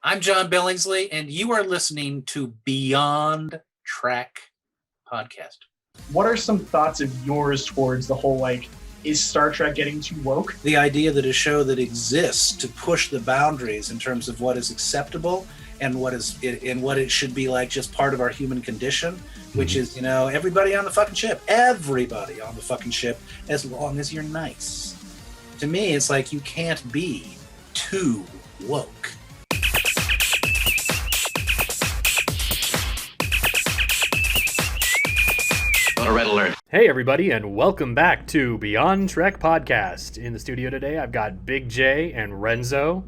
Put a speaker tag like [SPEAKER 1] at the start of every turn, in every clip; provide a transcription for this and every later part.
[SPEAKER 1] I'm John Billingsley, and you are listening to Beyond Track podcast.
[SPEAKER 2] What are some thoughts of yours towards the whole, is Star Trek getting too woke?
[SPEAKER 1] The idea that a show that exists to push the boundaries in terms of what is acceptable and what it should be like just part of our human condition, which is, everybody on the fucking ship, as long as you're nice. To me, it's like you can't be too woke.
[SPEAKER 3] Red alert.
[SPEAKER 4] Hey everybody, and welcome back to Beyond Trek Podcast. In the studio today, I've got Big J and Renzo.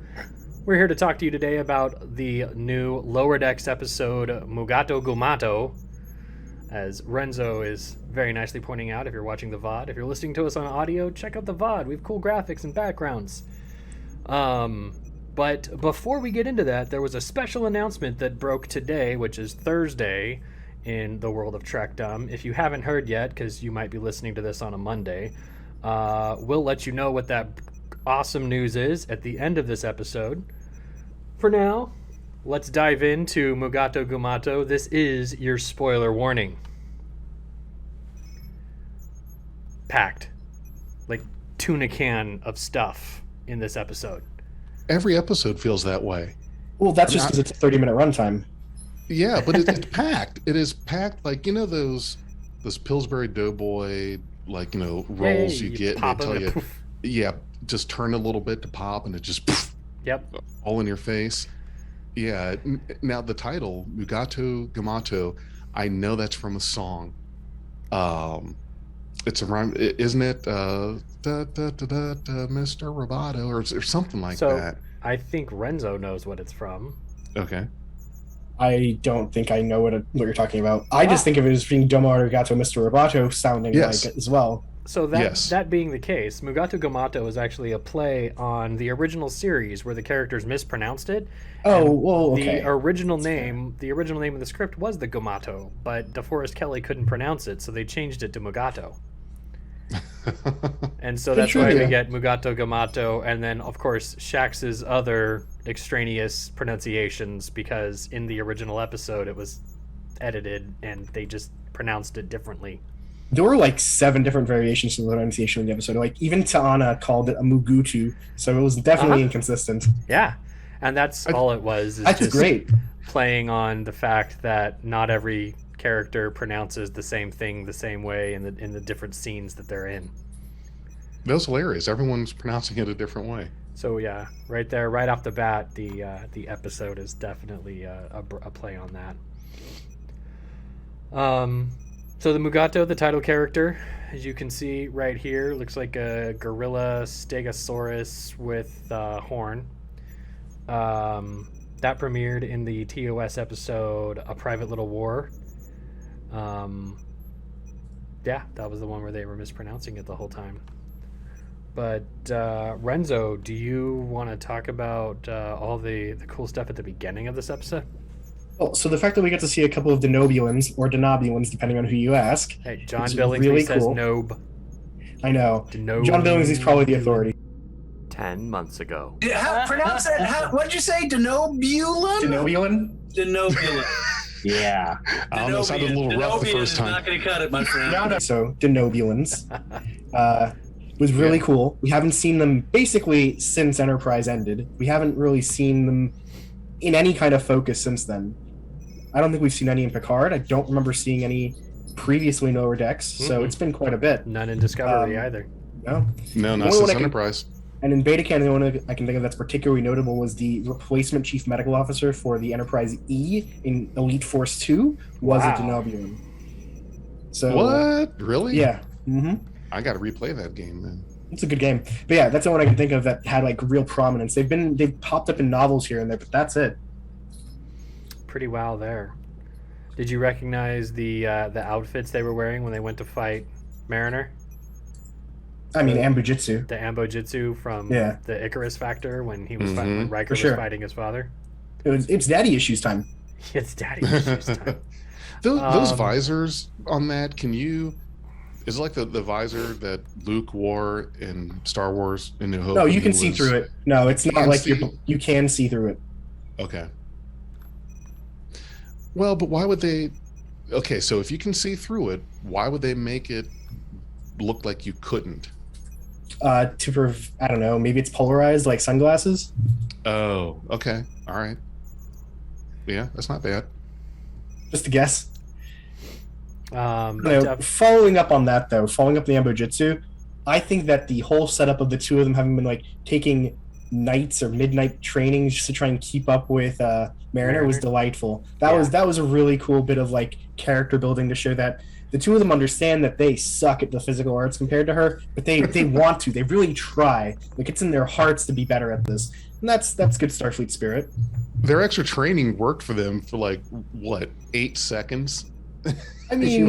[SPEAKER 4] We're here to talk to you today about the new Lower Decks episode, Mugato Gumato. As Renzo is very nicely pointing out, if you're watching the VOD. If you're listening to us on audio, check out the VOD. We have cool graphics and backgrounds. But before we get into that, there was a special announcement that broke today, which is Thursday, in the world of Trekdom. If you haven't heard yet, because you might be listening to this on a Monday, we'll let you know what that awesome news is at the end of this episode. For now, let's dive into Mugato Gumato. This is your spoiler warning. Packed. Like tuna can of stuff in this episode.
[SPEAKER 5] Every episode feels that way.
[SPEAKER 2] Well, that's just because it's a 30-minute runtime.
[SPEAKER 5] Yeah, but it's packed. It is packed, like, those Pillsbury Doughboy, rolls you get, and they tell you, just turn a little bit to pop, and it just, all in your face. Yeah, now the title, Mugato Gumato, I know that's from a song. It's a rhyme, isn't it? Mr. Roboto, or something like that.
[SPEAKER 4] I think Renzo knows what it's from.
[SPEAKER 5] Okay.
[SPEAKER 2] I don't think I know what you're talking about. I just think of it as being Domo Arigato, Mr. Roboto sounding like it as well.
[SPEAKER 4] So that being the case, Mugato Gumato is actually a play on the original series where the characters mispronounced it.
[SPEAKER 2] Oh, well, okay.
[SPEAKER 4] The original name of the script was the Gumato, but DeForest Kelley couldn't pronounce it, so they changed it to Mugato. And so that's why we get Mugato Gumato, and then of course Shax's other extraneous pronunciations, because in the original episode it was edited and they just pronounced it differently.
[SPEAKER 2] There were 7 different variations of the pronunciation in the episode. Even Ta'ana called it a Mugutu, so it was definitely inconsistent.
[SPEAKER 4] Yeah, and that's all it was.
[SPEAKER 2] That's just great.
[SPEAKER 4] Playing on the fact that not every character pronounces the same thing the same way in the different scenes that they're in.
[SPEAKER 5] That was hilarious. Everyone's pronouncing it a different way.
[SPEAKER 4] So yeah, right there, right off the bat, the episode is definitely a play on that. So the Mugato, the title character, as you can see right here, looks like a gorilla stegosaurus with horn. That premiered in the TOS episode A Private Little War. That was the one where they were mispronouncing it the whole time. But Renzo, do you want to talk about all the cool stuff at the beginning of this episode?
[SPEAKER 2] Well, so the fact that we get to see a couple of Denobulans, or Denobulans, depending on who you ask.
[SPEAKER 4] Hey, John Billingsley says cool. Nob.
[SPEAKER 2] I know. John Billingsley's probably the authority.
[SPEAKER 4] 10 months ago.
[SPEAKER 1] How pronounce that? What did you say? Denobulan? Denobulan.
[SPEAKER 2] Yeah.
[SPEAKER 5] I don't know, it sounded a little rough the first time.
[SPEAKER 1] Not going to cut it, my friend.
[SPEAKER 2] So, Denobulans was really cool. We haven't seen them basically since Enterprise ended. We haven't really seen them in any kind of focus since then. I don't think we've seen any in Picard. I don't remember seeing any previously in Lower Decks, so it's been quite a bit.
[SPEAKER 4] None in Discovery either.
[SPEAKER 5] No, not since Enterprise.
[SPEAKER 2] And in Beta Canon, the one I can think of that's particularly notable was the replacement chief medical officer for the Enterprise E in Elite Force 2 was a Denobulan. So,
[SPEAKER 5] what? Really?
[SPEAKER 2] Yeah. Mm-hmm.
[SPEAKER 5] I got to replay that game then.
[SPEAKER 2] It's a good game. But yeah, that's the one I can think of that had real prominence. They've popped up in novels here and there, but that's it.
[SPEAKER 4] Pretty wow there. Did you recognize the outfits they were wearing when they went to fight Mariner?
[SPEAKER 2] I mean, Ambujitsu.
[SPEAKER 4] The Ambujitsu from the Icarus Factor when he was fighting, when Riker was fighting his father.
[SPEAKER 2] It's daddy issues time.
[SPEAKER 4] It's daddy issues time.
[SPEAKER 5] Those visors on that, is it like the visor that Luke wore in Star Wars in New Hope?
[SPEAKER 2] No, you can see through it. No, it's not like you can see through it.
[SPEAKER 5] Okay. Well, but why would they? Okay, so if you can see through it, why would they make it look like you couldn't?
[SPEAKER 2] I don't know, maybe it's polarized like sunglasses.
[SPEAKER 5] Oh, okay. All right. Yeah, that's not bad.
[SPEAKER 2] Just a guess.
[SPEAKER 4] Def-
[SPEAKER 2] Following up on that though, following up the Ambojitsu, I think that the whole setup of the two of them having been like taking nights or midnight trainings just to try and keep up with Mariner was delightful. That was a really cool bit of like character building to show that the two of them understand that they suck at the physical arts compared to her, but they want to. They really try. Like it's in their hearts to be better at this. And that's good Starfleet spirit.
[SPEAKER 5] Their extra training worked for them for like what, 8 seconds?
[SPEAKER 2] I mean,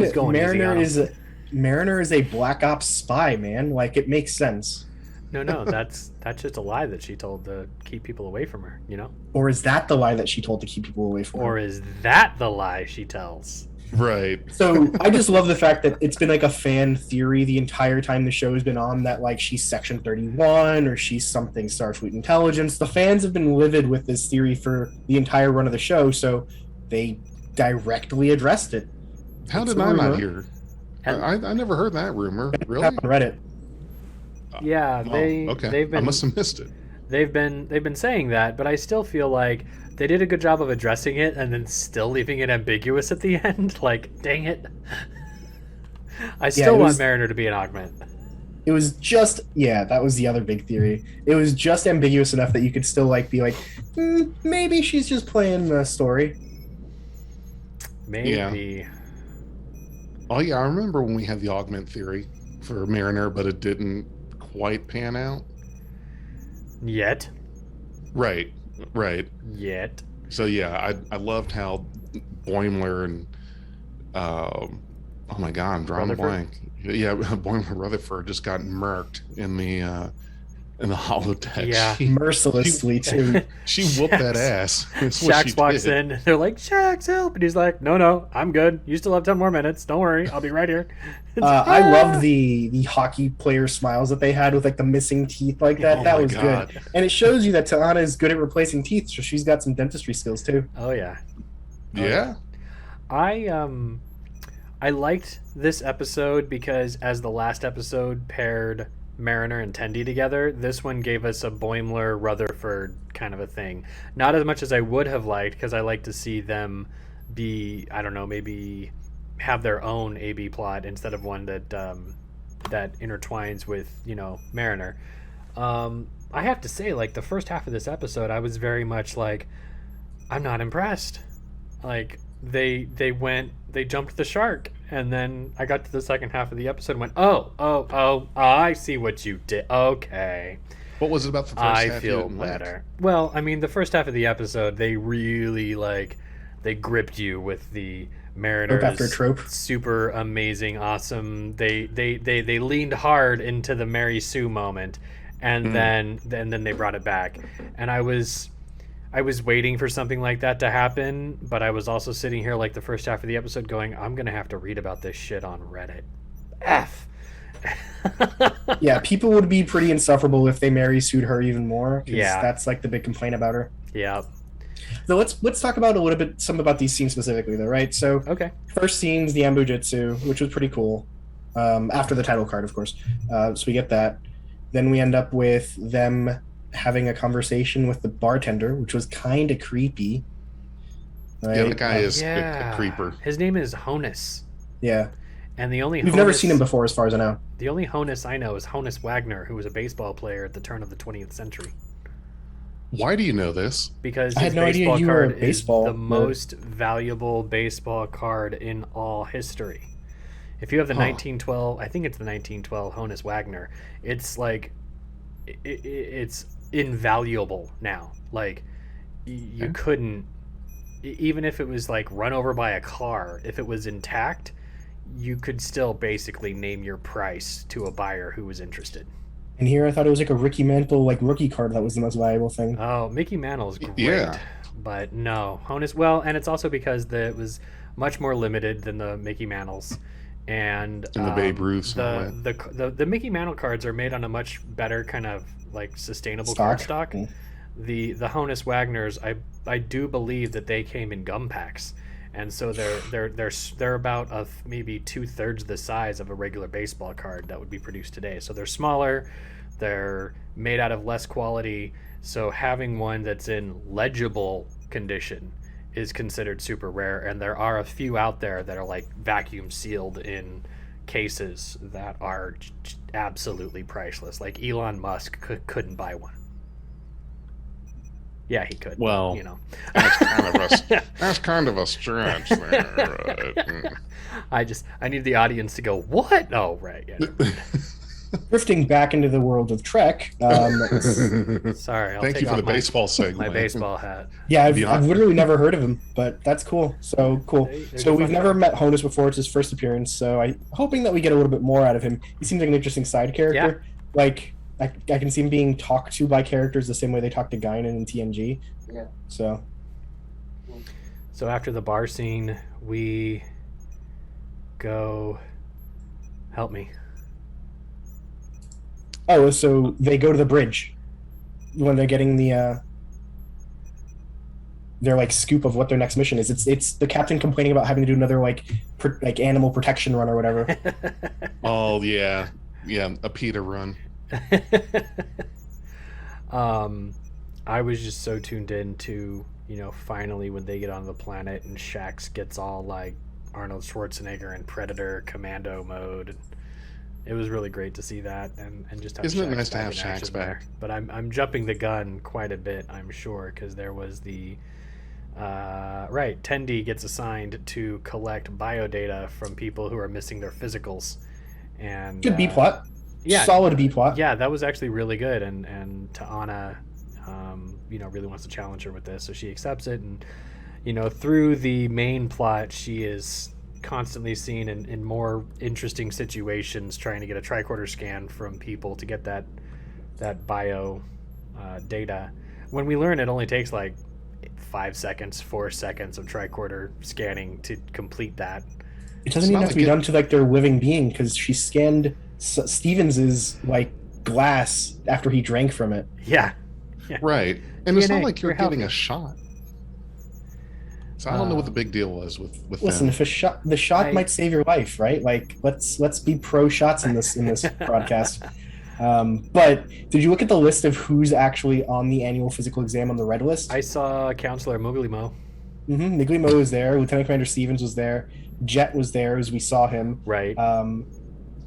[SPEAKER 2] Mariner is a Black Ops spy, man. Like it makes sense.
[SPEAKER 4] No, that's just a lie that she told to keep people away from her, you know?
[SPEAKER 2] Or is that the lie that she told to keep people away from her?
[SPEAKER 4] Or is that the lie she tells?
[SPEAKER 5] Right.
[SPEAKER 2] So I just love the fact that it's been like a fan theory the entire time the show has been on that like she's Section 31 or she's something Starfleet intelligence. The fans have been livid with this theory for the entire run of the show, so they directly addressed it.
[SPEAKER 5] How did I not hear? I never heard that rumor. Really?
[SPEAKER 2] On Reddit.
[SPEAKER 4] Yeah,
[SPEAKER 5] okay.
[SPEAKER 4] they've been.
[SPEAKER 5] I must have missed it.
[SPEAKER 4] They've been saying that, but I still feel like they did a good job of addressing it and then still leaving it ambiguous at the end. Like, dang it. I still want Mariner to be an augment.
[SPEAKER 2] It was just that was the other big theory. It was just ambiguous enough that you could still like be like, maybe she's just playing the story.
[SPEAKER 4] Maybe.
[SPEAKER 5] Yeah. Oh yeah, I remember when we had the augment theory for Mariner, but it didn't quite pan out.
[SPEAKER 4] Yet.
[SPEAKER 5] Right.
[SPEAKER 4] Yet.
[SPEAKER 5] So yeah, I loved how Boimler and oh my god, I'm drawing a blank. Yeah, Boimler Rutherford just got murked in the holodeck.
[SPEAKER 4] Yeah,
[SPEAKER 2] mercilessly too.
[SPEAKER 5] She whooped that ass.
[SPEAKER 4] Shax walks in. They're like, Shax, help! And he's like, No, I'm good. You still have 10 more minutes. Don't worry, I'll be right here.
[SPEAKER 2] I loved the hockey player smiles that they had with like the missing teeth like that. That was good, and it shows you that T'Ana is good at replacing teeth, so she's got some dentistry skills too.
[SPEAKER 4] Oh yeah.
[SPEAKER 5] Yeah.
[SPEAKER 4] I liked this episode because as the last episode paired Mariner and Tendi together, this one gave us a Boimler Rutherford kind of a thing. Not as much as I would have liked, because I like to see them be, I don't know, maybe have their own AB plot instead of one that that intertwines with, Mariner. I have to say, like, the first half of this episode, I was very much like, I'm not impressed. Like, they jumped the shark, and then I got to the second half of the episode and went, oh, I see what you did. Okay.
[SPEAKER 5] What was it about the first half?
[SPEAKER 4] I feel better. Well, I mean, the first half of the episode, they really, they gripped you with the Mariner's
[SPEAKER 2] after trope.
[SPEAKER 4] Super amazing, awesome. They leaned hard into the Mary Sue moment, and then they brought it back. And I was waiting for something like that to happen, but I was also sitting here like the first half of the episode going, I'm going to have to read about this shit on Reddit. F.
[SPEAKER 2] Yeah, people would be pretty insufferable if they Mary sued her even more.
[SPEAKER 4] Yeah.
[SPEAKER 2] That's like the big complaint about her.
[SPEAKER 4] Yeah.
[SPEAKER 2] So let's talk about some about these scenes specifically though, right? So
[SPEAKER 4] okay.
[SPEAKER 2] First scene's the Ambojitsu, which was pretty cool. After the title card, of course. So we get that. Then we end up with them having a conversation with the bartender, which was kind of creepy. Right?
[SPEAKER 5] Yeah, the guy is a creeper.
[SPEAKER 4] His name is Honus.
[SPEAKER 2] Yeah.
[SPEAKER 4] And
[SPEAKER 2] we've never seen him before, as far as I know.
[SPEAKER 4] The only Honus I know is Honus Wagner, who was a baseball player at the turn of the 20th century.
[SPEAKER 5] Why do you know this?
[SPEAKER 4] Because
[SPEAKER 2] I had no idea you were a baseball
[SPEAKER 4] is the most valuable baseball card in all history. If you have the 1912, I think it's the 1912 Honus Wagner, it's like it's invaluable now. Like you couldn't, even if it was like run over by a car, if it was intact, you could still basically name your price to a buyer who was interested.
[SPEAKER 2] And here I thought it was like a Ricky Mantle like rookie card that was the most valuable thing.
[SPEAKER 4] Oh, Mickey Mantle's great.
[SPEAKER 5] Yeah.
[SPEAKER 4] But no, Honus, well, and it's also because it was much more limited than the Mickey Mantles. And
[SPEAKER 5] the Babe Ruths.
[SPEAKER 4] The Mickey Mantle cards are made on a much better kind of like sustainable
[SPEAKER 2] stock.
[SPEAKER 4] card stock. the Honus Wagners, I do believe that they came in gum packs, and so they're about maybe 2/3 the size of a regular baseball card that would be produced today. So they're smaller, they're made out of less quality. So having one that's in legible condition is considered super rare, and there are a few out there that are like vacuum sealed in cases that are absolutely priceless. Like Elon Musk couldn't buy one. Yeah, he could.
[SPEAKER 5] Well,
[SPEAKER 4] you know,
[SPEAKER 5] that's kind of a stretch there. Right?
[SPEAKER 4] I need the audience to go, what? Oh, right. Yeah.
[SPEAKER 2] Drifting back into the world of Trek.
[SPEAKER 4] Sorry.
[SPEAKER 5] Thank you for the baseball segment.
[SPEAKER 4] My baseball hat.
[SPEAKER 2] Yeah, I've literally never heard of him, but that's cool. So cool. So we've never met Honus before. It's his first appearance. So I'm hoping that we get a little bit more out of him. He seems like an interesting side character. Yeah. Like I can see him being talked to by characters the same way they talk to Guinan in TNG. Yeah. So
[SPEAKER 4] after the bar scene, we go. Help me.
[SPEAKER 2] Oh, so they go to the bridge when they're getting the their like scoop of what their next mission is. It's the captain complaining about having to do another like animal protection run or whatever.
[SPEAKER 5] Oh yeah, a PETA run.
[SPEAKER 4] I was just so tuned in to, finally when they get on the planet and Shax gets all like Arnold Schwarzenegger in Predator Commando mode. It was really great to see that, and just have
[SPEAKER 5] Isn't
[SPEAKER 4] Shax
[SPEAKER 5] it nice to have
[SPEAKER 4] back in
[SPEAKER 5] Shax
[SPEAKER 4] action
[SPEAKER 5] back?
[SPEAKER 4] there. But I'm jumping the gun quite a bit, I'm sure, because there was the Tendi gets assigned to collect biodata from people who are missing their physicals, and
[SPEAKER 2] good B plot.
[SPEAKER 4] Yeah,
[SPEAKER 2] solid B plot.
[SPEAKER 4] Yeah, that was actually really good, and Ta'ana, really wants to challenge her with this, so she accepts it, and through the main plot, she is constantly seen in more interesting situations trying to get a tricorder scan from people to get that bio data. When we learn it only takes like 4 seconds of tricorder scanning to complete that.
[SPEAKER 2] It doesn't even have to be done to like their living being, because she scanned Stevens's like glass after he drank from it.
[SPEAKER 4] Yeah.
[SPEAKER 5] Right. And DNA, it's not like you're getting a shot. So I don't know what the big deal was with
[SPEAKER 2] listen,
[SPEAKER 5] them.
[SPEAKER 2] If the shot might save your life, right? Like let's be pro shots in this broadcast. But did you look at the list of who's actually on the annual physical exam on the red list?
[SPEAKER 4] I saw Counselor Muglimo.
[SPEAKER 2] Mm-hmm. Muglimo was there. Lieutenant Commander Stevens was there. Jet was there as we saw him.
[SPEAKER 4] Right.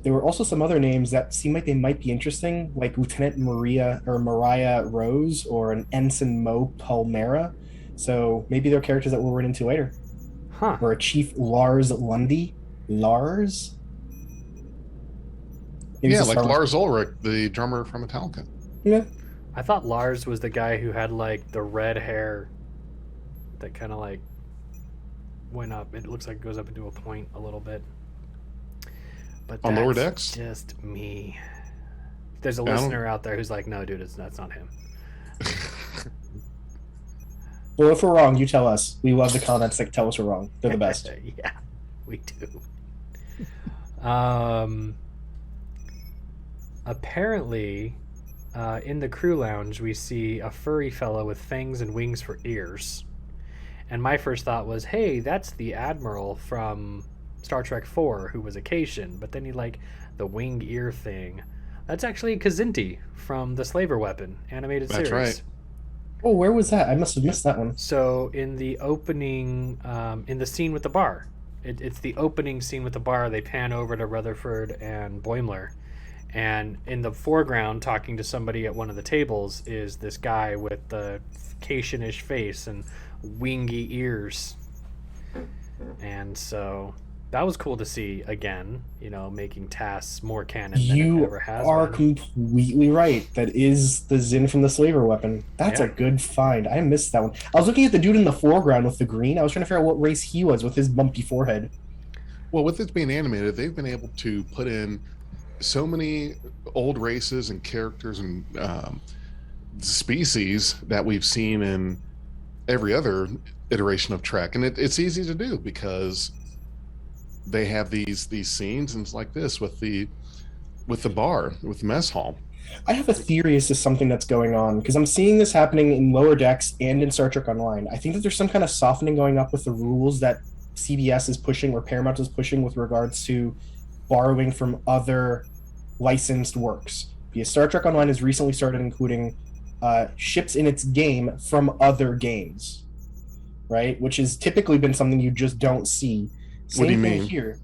[SPEAKER 2] There were also some other names that seemed like they might be interesting, like Lieutenant Mariah Rose or an Ensign Mo Palmera. So maybe they're characters that we'll run into later.
[SPEAKER 4] Huh.
[SPEAKER 2] Or a Chief Lars Lundy. Lars? Maybe
[SPEAKER 5] yeah, like Lars Ulrich, the drummer from Metallica.
[SPEAKER 2] Yeah.
[SPEAKER 4] I thought Lars was the guy who had like the red hair that kind of like went up. It looks like it goes up into a point a little bit. But
[SPEAKER 5] on lower decks?
[SPEAKER 4] Just me. There's a listener out there who's like, no, dude, that's not him.
[SPEAKER 2] Well, if we're wrong, you tell us. We love the comments that tell us we're wrong. They're the best.
[SPEAKER 4] Yeah, we do. Apparently, in the crew lounge, we see a furry fellow with fangs and wings for ears. And my first thought was, hey, that's the Admiral from Star Trek 4 who was a Cation. But then the wing ear thing. That's actually Kazinti from the Slaver Weapon animated series.
[SPEAKER 5] That's right.
[SPEAKER 2] Oh, where was that? I must have missed that one.
[SPEAKER 4] So in the opening, in the scene with the bar, it's the opening scene with the bar. They pan over to Rutherford and Boimler, and in the foreground, talking to somebody at one of the tables, is this guy with the Cation-ish face and wingy ears. And so that was cool to see again, making TAS more canon than it ever has been.
[SPEAKER 2] You are completely right. That is the Zin from the Slaver Weapon. That's a good find. I missed that one. I was looking at the dude in the foreground with the green. I was trying to figure out what race he was with his bumpy forehead.
[SPEAKER 5] Well, with this being animated, they've been able to put in so many old races and characters and species that we've seen in every other iteration of Trek. And it's easy to do because they have these scenes and it's like this with the bar, with the mess hall.
[SPEAKER 2] I have a theory as to something that's going on because I'm seeing this happening in Lower Decks and in Star Trek Online. I think that there's some kind of softening going up with the rules that CBS is pushing or Paramount is pushing with regards to borrowing from other licensed works. Because Star Trek Online has recently started including ships in its game from other games, right? Which has typically been something you just don't see.
[SPEAKER 5] What do you
[SPEAKER 2] Same thing
[SPEAKER 5] mean?
[SPEAKER 2] here.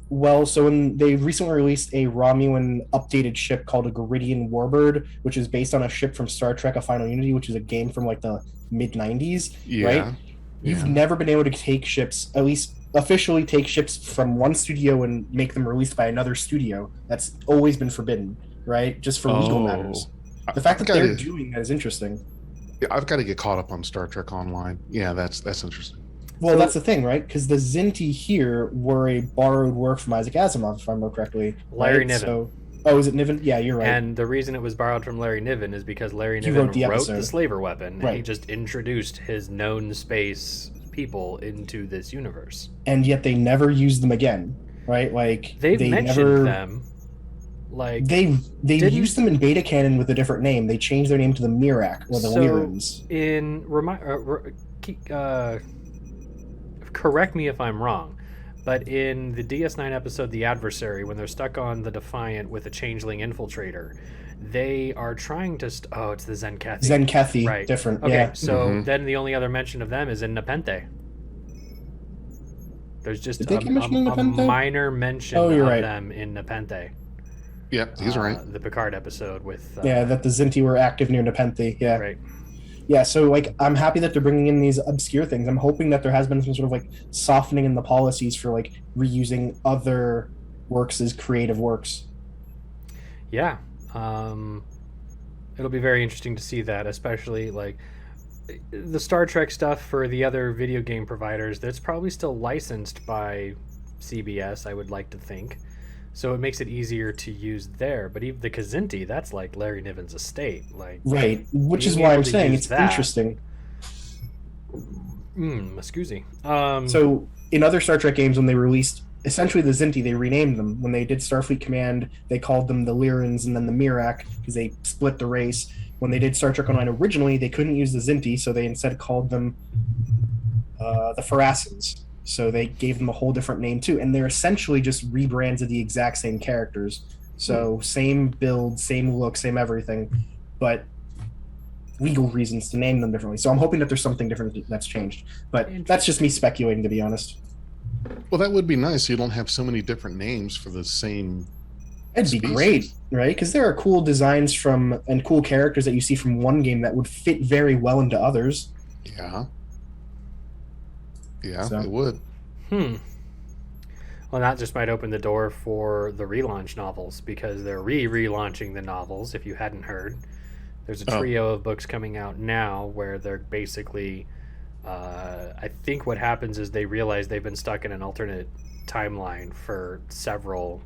[SPEAKER 2] Well, so when they recently released a Romulan updated ship called a Garidian Warbird, which is based on a ship from Star Trek: A Final Unity, which is a game from like the mid '90s, right?
[SPEAKER 5] Yeah.
[SPEAKER 2] You've
[SPEAKER 5] Yeah.
[SPEAKER 2] never been able to take ships, at least officially take ships from one studio and make them released by another studio. That's always been forbidden, right? Just for legal matters. The fact that they're doing that is interesting.
[SPEAKER 5] I've got to get caught up on Star Trek Online. Yeah, that's interesting.
[SPEAKER 2] Well,
[SPEAKER 4] So-
[SPEAKER 2] that's the thing, right? Because the Zinti here were a borrowed work from Isaac Asimov, if I remember correctly.
[SPEAKER 4] Larry
[SPEAKER 2] right?
[SPEAKER 4] Niven.
[SPEAKER 2] So, oh, is it Niven? Yeah, you're right.
[SPEAKER 4] And the reason it was borrowed from Larry Niven is because Larry
[SPEAKER 2] He
[SPEAKER 4] Niven
[SPEAKER 2] wrote the episode.
[SPEAKER 4] slaver weapon, and he
[SPEAKER 2] Right.
[SPEAKER 4] just introduced his known space people into this universe.
[SPEAKER 2] And yet they never used them again, right? Like
[SPEAKER 4] They've
[SPEAKER 2] they
[SPEAKER 4] mentioned
[SPEAKER 2] never
[SPEAKER 4] them. Like
[SPEAKER 2] they
[SPEAKER 4] Didn't-
[SPEAKER 2] used them in beta canon with a different name. They changed their name to the Mirak or the
[SPEAKER 4] So-
[SPEAKER 2] Lyrans.
[SPEAKER 4] in correct me if I'm wrong, but in the DS9 episode The Adversary, when they're stuck on the Defiant with a changeling infiltrator, they are trying to it's the Zenkathi.
[SPEAKER 2] Zenkathi,
[SPEAKER 4] Right.
[SPEAKER 2] different.
[SPEAKER 4] Okay,
[SPEAKER 2] Yeah.
[SPEAKER 4] so
[SPEAKER 5] Mhm.
[SPEAKER 4] then the only other mention of them is in Nepenthe. There's just
[SPEAKER 2] Did they get mentioned in Nepenthe?
[SPEAKER 4] a minor mention
[SPEAKER 2] Oh,
[SPEAKER 4] of
[SPEAKER 2] you're right.
[SPEAKER 4] them in Nepenthe.
[SPEAKER 5] Yeah, he's right.
[SPEAKER 4] The Picard episode with
[SPEAKER 2] Yeah, that the Zinti were active near Nepenthe. Yeah.
[SPEAKER 4] right.
[SPEAKER 2] Yeah, so like I'm happy that they're bringing in these obscure things. I'm hoping that there has been some sort of like softening in the policies for like reusing other works as creative works.
[SPEAKER 4] Yeah. It'll be very interesting to see that, especially like the Star Trek stuff for the other video game providers. That's probably still licensed by CBS, I would like to think. So it makes it easier to use there. But even the Kzinti, that's like Larry Niven's estate. Like,
[SPEAKER 2] Right. Which is
[SPEAKER 4] Being
[SPEAKER 2] why
[SPEAKER 4] able
[SPEAKER 2] I'm
[SPEAKER 4] to
[SPEAKER 2] saying
[SPEAKER 4] use
[SPEAKER 2] it's
[SPEAKER 4] that.
[SPEAKER 2] interesting.
[SPEAKER 4] Excuse me.
[SPEAKER 2] So in other Star Trek games, when they released essentially the Zinti, they renamed them. When they did Starfleet Command, they called them the Lyrans and then the Mirak because they split the race. When they did Star Trek Online originally, they couldn't use the Zinti, so they instead called them the Pharasans. So they gave them a whole different name too, and they're essentially just rebrands of the exact same characters. So same build, same look, same everything, but legal reasons to name them differently. So I'm hoping that there's something different that's changed. But that's just me speculating, to be honest.
[SPEAKER 5] Well, that would be nice. You don't have so many different names for the same.
[SPEAKER 2] It'd be
[SPEAKER 5] species.
[SPEAKER 2] great, right? Because there are cool designs from and cool characters that you see from one game that would fit very well into others.
[SPEAKER 5] Yeah. Yeah,
[SPEAKER 2] So-
[SPEAKER 5] it would.
[SPEAKER 4] Well, that just might open the door for the relaunch novels because they're relaunching the novels. If you hadn't heard, there's a
[SPEAKER 5] Oh.
[SPEAKER 4] trio of books coming out now where they're basically. I think what happens is they realize they've been stuck in an alternate timeline for several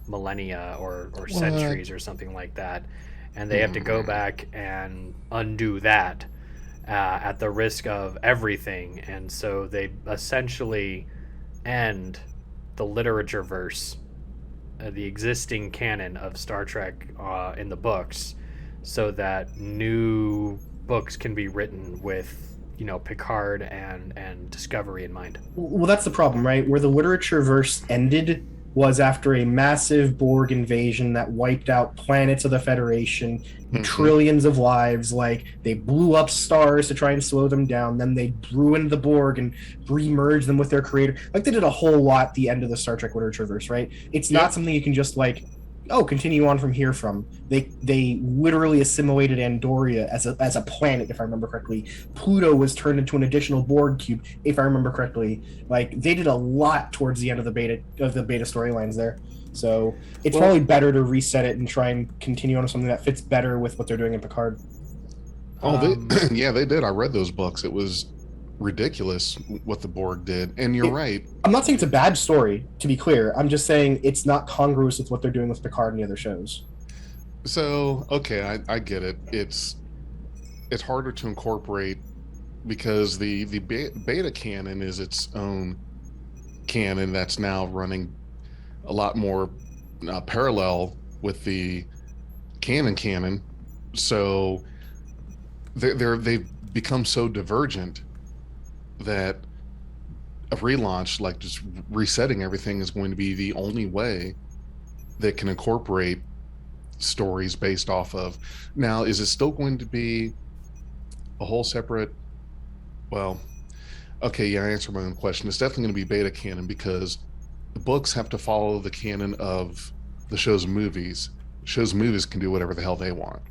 [SPEAKER 4] millennia or centuries or something like that, and they have to go back and undo that at the risk of everything. And so they essentially end the literature verse, the existing canon of Star Trek in the books, so that new books can be written with Picard and Discovery in mind.
[SPEAKER 2] Well, that's the problem, right? Where the literature verse ended was after a massive Borg invasion that wiped out planets of the Federation,
[SPEAKER 5] Mhm.
[SPEAKER 2] trillions of lives. Like, they blew up stars to try and slow them down. Then they ruined the Borg and re-merged them with their creator. Like, they did a whole lot at the end of the Star Trek literature verse, right? It's
[SPEAKER 5] Yeah.
[SPEAKER 2] not something you can just, like, continue on from here from. They literally assimilated Andoria as a planet, if I remember correctly. Pluto was turned into an additional Borg cube, if I remember correctly. Like, they did a lot towards the end of the beta storylines there. So it's probably better to reset it and try and continue on with something that fits better with what they're doing in Picard.
[SPEAKER 5] Oh, yeah, they did. I read those books. It was ridiculous what the Borg did. And you're right.
[SPEAKER 2] I'm not saying it's a bad story, to be clear. I'm just saying it's not congruous with what they're doing with Picard and the other shows.
[SPEAKER 5] So, okay, I get it. It's harder to incorporate because the beta canon is its own canon that's now running a lot more parallel with the canon. So they've become so divergent that a relaunch, like just resetting everything, is going to be the only way that can incorporate stories based off of. Now, is it still going to be a whole separate? Well, okay, yeah, I answered my own question. It's definitely going to be beta canon because the books have to follow the canon of the show's movies. Show's movies can do whatever the hell they want.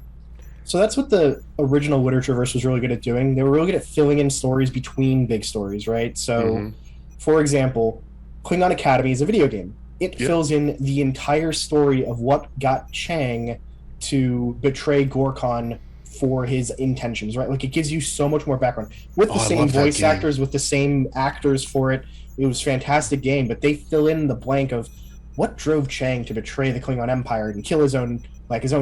[SPEAKER 2] So that's what the original Literatureverse was really good at doing. They were really good at filling in stories between big stories, right? So, for example, Klingon Academy is a video game. It fills in the entire story of what got Chang to betray Gorkon for his intentions, right? Like, it gives you so much more background. With the same voice actors, with the same actors for it. It was a fantastic game, but they fill in the blank of what drove Chang to betray the Klingon Empire and kill his own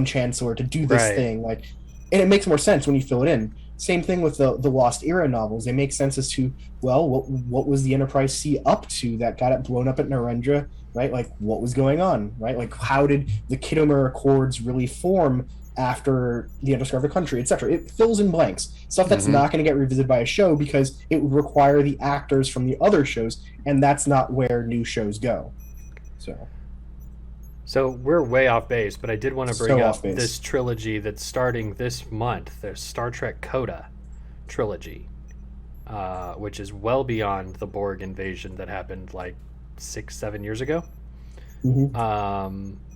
[SPEAKER 2] chancellor to do this thing. Like, and it makes more sense when you fill it in. Same thing with the Lost Era novels. They make sense as to, well, what was the Enterprise C up to that got it blown up at Narendra, right? Like, what was going on, right? Like, how did the Khitomer Accords really form after the Undiscovered Country, etc.? It fills in blanks. Stuff that's not going to get revisited by a show because it would require the actors from the other shows, and that's not where new shows go.
[SPEAKER 4] So we're way off base, but I did want to bring up this trilogy that's starting this month. There's Star Trek Coda trilogy, which is well beyond the Borg invasion that happened like 6-7 years ago.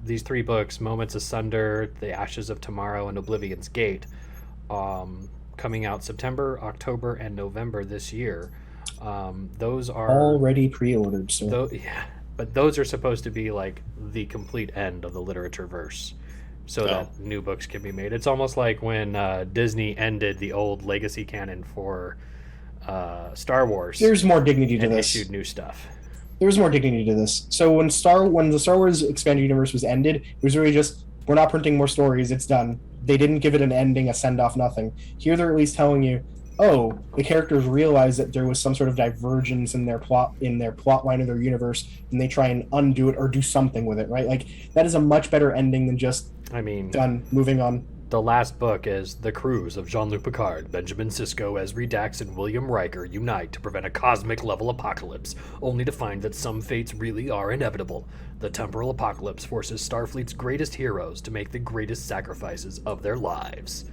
[SPEAKER 4] These 3 books, Moments Asunder, The Ashes of Tomorrow, and Oblivion's Gate, coming out September, October, and November this year. Those are
[SPEAKER 2] already pre-ordered. So
[SPEAKER 4] but those are supposed to be like the complete end of the literature verse, so that new books can be made. It's almost like when Disney ended the old legacy canon for Star Wars.
[SPEAKER 2] There's more dignity to this.
[SPEAKER 4] Issued new stuff.
[SPEAKER 2] There's more dignity to this. So when the Star Wars expanded universe was ended, it was really just, we're not printing more stories. It's done. They didn't give it an ending, a send off, nothing. Here they're at least telling you, oh, the characters realize that there was some sort of divergence in their plot line of their universe, and they try and undo it or do something with it, right? Like, that is a much better ending than just done, moving on.
[SPEAKER 4] The last book is The Crews of Jean-Luc Picard, Benjamin Sisko, Esri Dax, and William Riker unite to prevent a cosmic-level apocalypse, only to find that some fates really are inevitable. The temporal apocalypse forces Starfleet's greatest heroes to make the greatest sacrifices of their lives.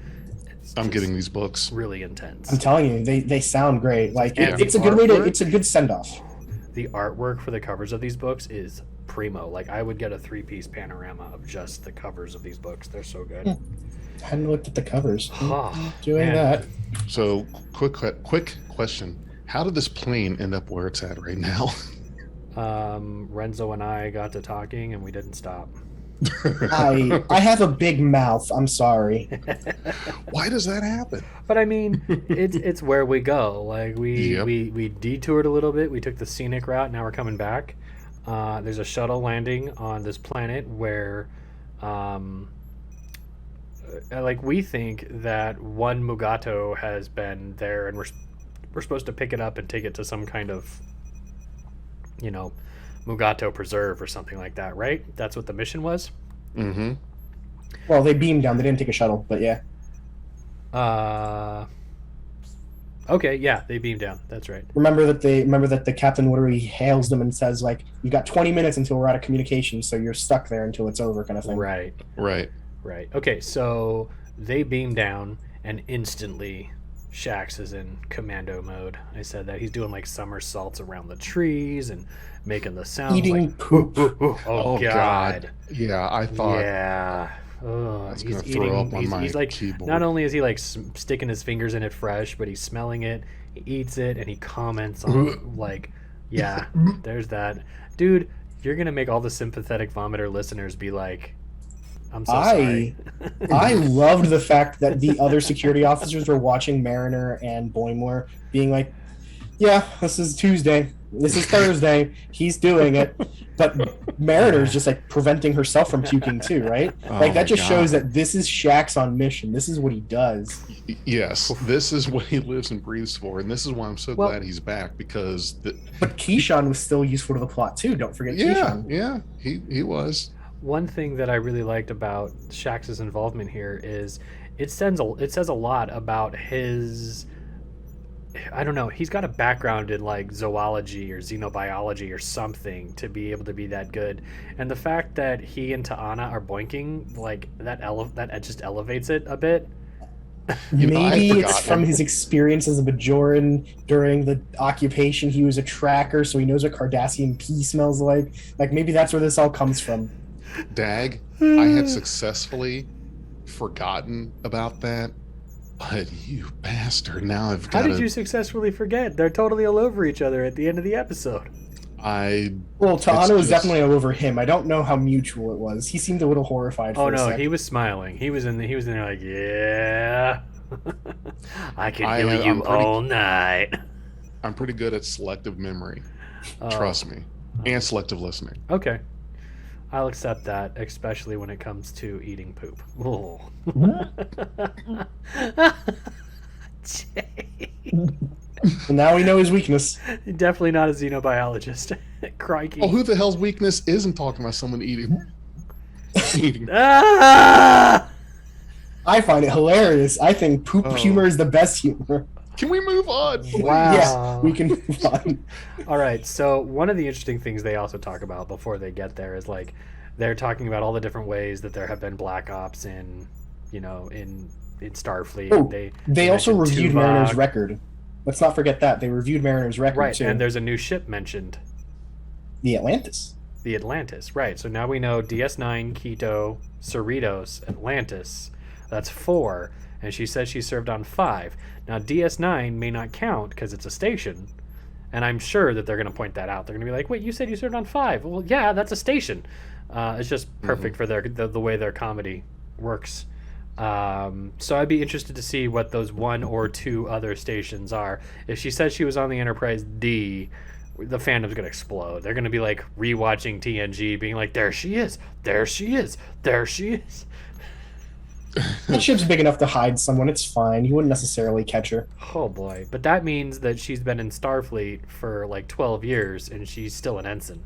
[SPEAKER 5] I'm getting these books.
[SPEAKER 4] Really intense.
[SPEAKER 2] I'm telling you, they sound great. Like, it's a good way to, it's a good send-off.
[SPEAKER 4] The artwork for the covers of these books is primo. Like, I would get a 3-piece panorama of just the covers of these books. They're so good.
[SPEAKER 2] I hadn't looked at the covers.
[SPEAKER 4] Doing
[SPEAKER 2] that.
[SPEAKER 5] So, quick question. How did this plane end up where it's at right now?
[SPEAKER 4] Renzo and I got to talking and we didn't stop.
[SPEAKER 2] I have a big mouth. I'm sorry.
[SPEAKER 5] Why does that happen?
[SPEAKER 4] But I mean, it's where we go. Like, we detoured a little bit. We took the scenic route. Now we're coming back. There's a shuttle landing on this planet where, like, we think that one Mugato has been there, and we're supposed to pick it up and take it to some kind of, Mugato preserve or something like that, right? That's what the mission was.
[SPEAKER 2] Well, they beamed down. They didn't take a shuttle, but yeah.
[SPEAKER 4] Okay, yeah, they beamed down. That's right.
[SPEAKER 2] Remember that the captain literally hails them and says, like, you got 20 minutes until we're out of communication, so you're stuck there until it's over, kind of thing.
[SPEAKER 4] Right. Okay, so they beam down, and instantly Shax is in commando mode. I said that he's doing like somersaults around the trees and making the sounds,
[SPEAKER 2] eating
[SPEAKER 4] like
[SPEAKER 2] poop.
[SPEAKER 4] Oh god.
[SPEAKER 5] Yeah, I thought.
[SPEAKER 4] Yeah.
[SPEAKER 5] I was gonna throw up on my keyboard.
[SPEAKER 4] Not only is he like sticking his fingers in it fresh, but he's smelling it, he eats it, and he comments on like, yeah, there's that. Dude, you're gonna make all the sympathetic vomiter listeners be like, I'm so sorry.
[SPEAKER 2] I loved the fact that the other security officers were watching Mariner and Boimler being like, yeah, this is Tuesday. This is Thursday. He's doing it. But Mariner's just like preventing herself from puking too, right? Like, that just shows that this is Shax on mission. This is what he does.
[SPEAKER 5] Yes, this is what he lives and breathes for, and this is why I'm so glad he's back, because...
[SPEAKER 2] But Keyshawn was still useful to the plot too. Don't forget Keyshawn.
[SPEAKER 5] Yeah, he was.
[SPEAKER 4] One thing that I really liked about Shax's involvement here is it says a lot about his. I don't know. He's got a background in like zoology or xenobiology or something to be able to be that good, and the fact that he and Ta'ana are boinking like that just elevates it a bit.
[SPEAKER 2] Maybe it's from his experience as a Bajoran during the occupation. He was a tracker, so he knows what Cardassian pee smells like. Like maybe that's where this all comes from.
[SPEAKER 5] Dag, I had successfully forgotten about that. But you bastard, now I've got
[SPEAKER 4] How did you successfully forget? They're totally all over each other at the end of the episode.
[SPEAKER 2] Well, Ta'ana was definitely all over him. I don't know how mutual it was. He seemed a little horrified for a second.
[SPEAKER 4] He was smiling. He was in there like, yeah. I can hear you all night.
[SPEAKER 5] I'm pretty good at selective memory. Trust me. And selective listening.
[SPEAKER 4] Okay. I'll accept that, especially when it comes to eating poop. Oh.
[SPEAKER 2] Well, now we know his weakness.
[SPEAKER 4] Definitely not a xenobiologist. Crikey.
[SPEAKER 5] Oh, who the hell's weakness isn't talking about someone eating?
[SPEAKER 4] Ah!
[SPEAKER 2] I find it hilarious. I think poop humor is the best humor.
[SPEAKER 5] Can we move on? Please?
[SPEAKER 4] Wow.
[SPEAKER 2] Yeah, we can move on.
[SPEAKER 4] All right, so one of the interesting things they also talk about before they get there is like they're talking about all the different ways that there have been black ops in Starfleet.
[SPEAKER 2] Oh, they also reviewed
[SPEAKER 4] Tuvok.
[SPEAKER 2] Mariner's record. Let's not forget that. They reviewed Mariner's record,
[SPEAKER 4] right,
[SPEAKER 2] too.
[SPEAKER 4] and there's a new ship mentioned.
[SPEAKER 2] The Atlantis.
[SPEAKER 4] The Atlantis, right. So now we know DS9, Quito, Cerritos, Atlantis. That's 4. And she says she served on 5. Now, DS9 may not count because it's a station. And I'm sure that they're going to point that out. They're going to be like, wait, you said you served on 5. Well, yeah, that's a station. It's just perfect for the way their comedy works. So I'd be interested to see what those 1 or 2 other stations are. If she says she was on the Enterprise D, the fandom's going to explode. They're going to be like rewatching TNG, being like, there she is, there she is, there she is.
[SPEAKER 2] That ship's big enough to hide someone. It's fine. You wouldn't necessarily catch her.
[SPEAKER 4] Oh boy. But that means that she's been in Starfleet for like 12 years and she's still an ensign.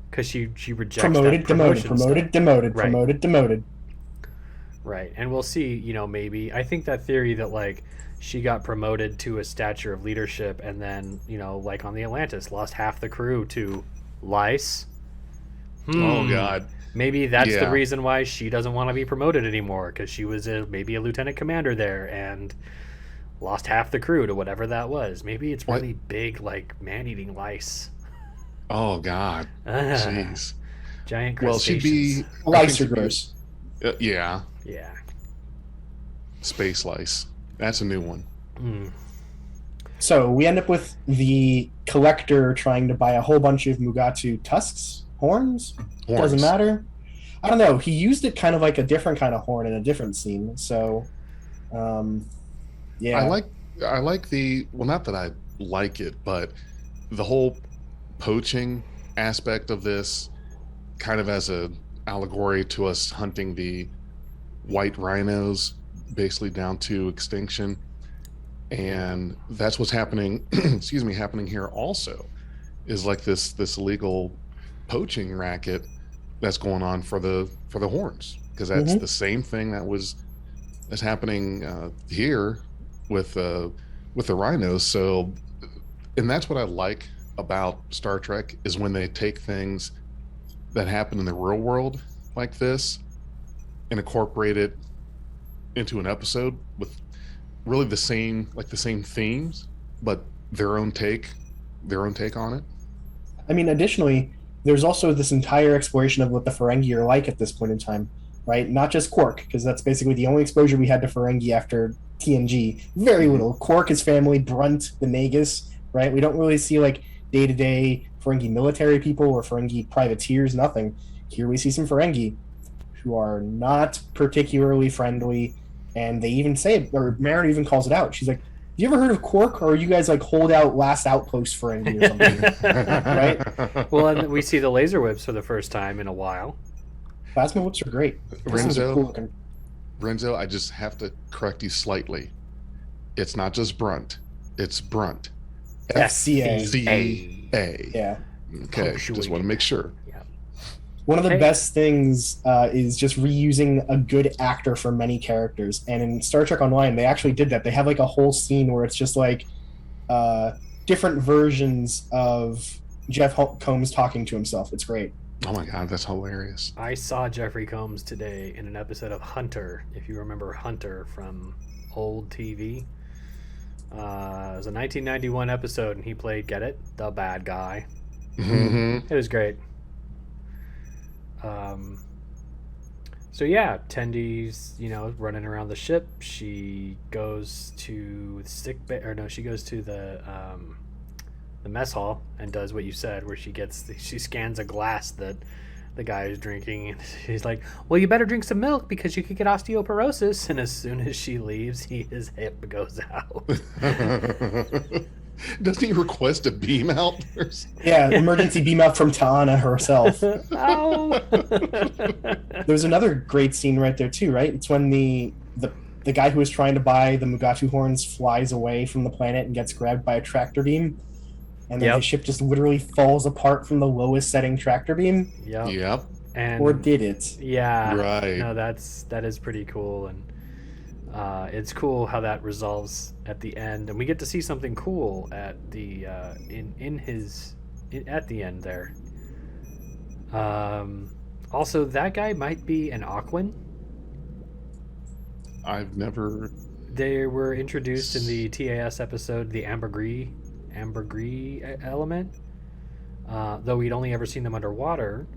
[SPEAKER 4] Because she rejects
[SPEAKER 2] promoted,
[SPEAKER 4] that
[SPEAKER 2] demoted,
[SPEAKER 4] promotion
[SPEAKER 2] promoted,
[SPEAKER 4] stuff.
[SPEAKER 2] demoted,
[SPEAKER 4] Right.
[SPEAKER 2] promoted, demoted.
[SPEAKER 4] Right. And we'll see, maybe. I think that theory that like she got promoted to a stature of leadership and then, like on the Atlantis, lost half the crew to lice.
[SPEAKER 5] Oh, God.
[SPEAKER 4] Maybe that's the reason why she doesn't want to be promoted anymore, because she was maybe a lieutenant commander there and lost half the crew to whatever that was. Maybe it's really big, like man-eating lice.
[SPEAKER 5] Oh, God. Jeez.
[SPEAKER 4] Giant crustaceans.
[SPEAKER 5] Well, she'd be...
[SPEAKER 2] Lice are gross.
[SPEAKER 5] Yeah.
[SPEAKER 4] Yeah.
[SPEAKER 5] Space lice. That's a new one.
[SPEAKER 2] So we end up with the collector trying to buy a whole bunch of Mugato tusks, horns. Doesn't matter. I don't know. He used it kind of like a different kind of horn in a different scene. So, yeah.
[SPEAKER 5] I like the, well, not that I like it, but the whole poaching aspect of this, kind of as a allegory to us hunting the white rhinos, basically down to extinction. And that's what's happening. Happening here also, is like this illegal poaching racket that's going on for the horns, because that's the same thing that's happening here with the rhinos. So, and that's what I like about Star Trek, is when they take things that happen in the real world like this and incorporate it into an episode with really the same themes, but their own take on it.
[SPEAKER 2] I mean, additionally, there's also this entire exploration of what the Ferengi are like at this point in time, right? Not just Quark, because that's basically the only exposure we had to Ferengi after TNG. Very little. Quark, his family, Brunt, the Nagus, right? We don't really see like day-to-day Ferengi military people or Ferengi privateers, nothing. Here we see some Ferengi who are not particularly friendly, and they even say it, or Mariner even calls it out. She's like, you ever heard of Quark, or are you guys like hold out last outpost Ferengi or something? Right?
[SPEAKER 4] Well, and we see the laser whips for the first time in a while.
[SPEAKER 2] Plasma whips are great.
[SPEAKER 5] Renzo, I just have to correct you slightly. It's not just Brunt. It's Brunt.
[SPEAKER 2] FCA.
[SPEAKER 5] FCA.
[SPEAKER 2] Yeah.
[SPEAKER 5] Okay, just want to make sure.
[SPEAKER 4] Yeah.
[SPEAKER 2] One of the best things is just reusing a good actor for many characters. And in Star Trek Online, they actually did that. They have like a whole scene where it's just like different versions of Jeff Combs talking to himself. It's great.
[SPEAKER 5] Oh my God, that's hilarious.
[SPEAKER 4] I saw Jeffrey Combs today in an episode of Hunter, if you remember Hunter from old TV. It was a 1991 episode, and he played, get it? The bad guy.
[SPEAKER 5] Mm-hmm.
[SPEAKER 4] It was great. So yeah, Tendy's, running around the ship. She goes to she goes to the mess hall and does what you said, where she scans a glass that the guy is drinking, and she's like, well, you better drink some milk because you could get osteoporosis. And as soon as she leaves, his hip goes out.
[SPEAKER 5] Doesn't he request a beam out?
[SPEAKER 2] Yeah, emergency beam out from Ta'ana herself.
[SPEAKER 4] Ow.
[SPEAKER 2] There's another great scene right there too, right? It's when the guy who was trying to buy the Mugato horns flies away from the planet and gets grabbed by a tractor beam. And then the ship just literally falls apart from the lowest setting tractor beam.
[SPEAKER 5] Yep.
[SPEAKER 4] And
[SPEAKER 2] or did it?
[SPEAKER 4] Yeah.
[SPEAKER 5] Right.
[SPEAKER 4] No, that is pretty cool, and it's cool how that resolves at the end, and we get to see something cool at the at the end there. Also, that guy might be an Aquan.
[SPEAKER 5] I've never.
[SPEAKER 4] They were introduced in the TAS episode, the ambergris element. Though we'd only ever seen them underwater,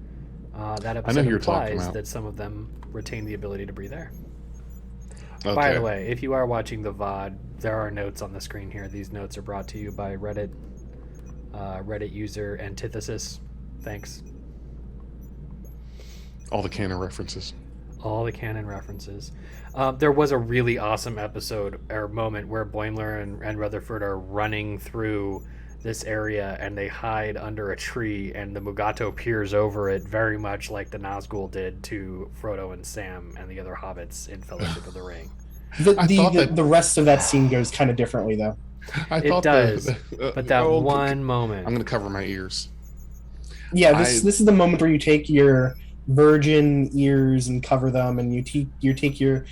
[SPEAKER 4] that episode implies that some of them retain the ability to breathe air. Okay. By the way, if you are watching the VOD, there are notes on the screen here. These notes are brought to you by Reddit user Antithesis. Thanks.
[SPEAKER 5] All the canon references.
[SPEAKER 4] There was a really awesome episode or moment where Boimler and Rutherford are running through this area, and they hide under a tree, and the Mugato peers over it, very much like the Nazgul did to Frodo and Sam and the other hobbits in Fellowship of the Ring.
[SPEAKER 2] The rest of that scene goes kind of differently, though.
[SPEAKER 4] It does, but that one moment.
[SPEAKER 5] I'm going to cover my ears.
[SPEAKER 2] Yeah, this is the moment where you take your virgin ears and cover them, and you take your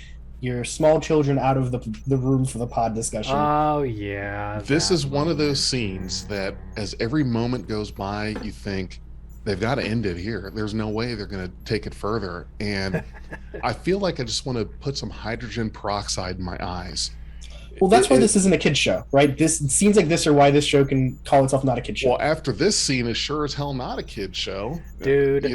[SPEAKER 2] small children out of the room for the pod discussion.
[SPEAKER 4] Oh, yeah.
[SPEAKER 5] This is one of those scenes that as every moment goes by, you think they've got to end it here. There's no way they're going to take it further. And I feel like I just want to put some hydrogen peroxide in my eyes.
[SPEAKER 2] Well, that's why this isn't a kid's show, right? Scenes like this are why this show can call itself not a kid's show.
[SPEAKER 5] Well, after this scene is sure as hell not a kid's show.
[SPEAKER 4] Dude.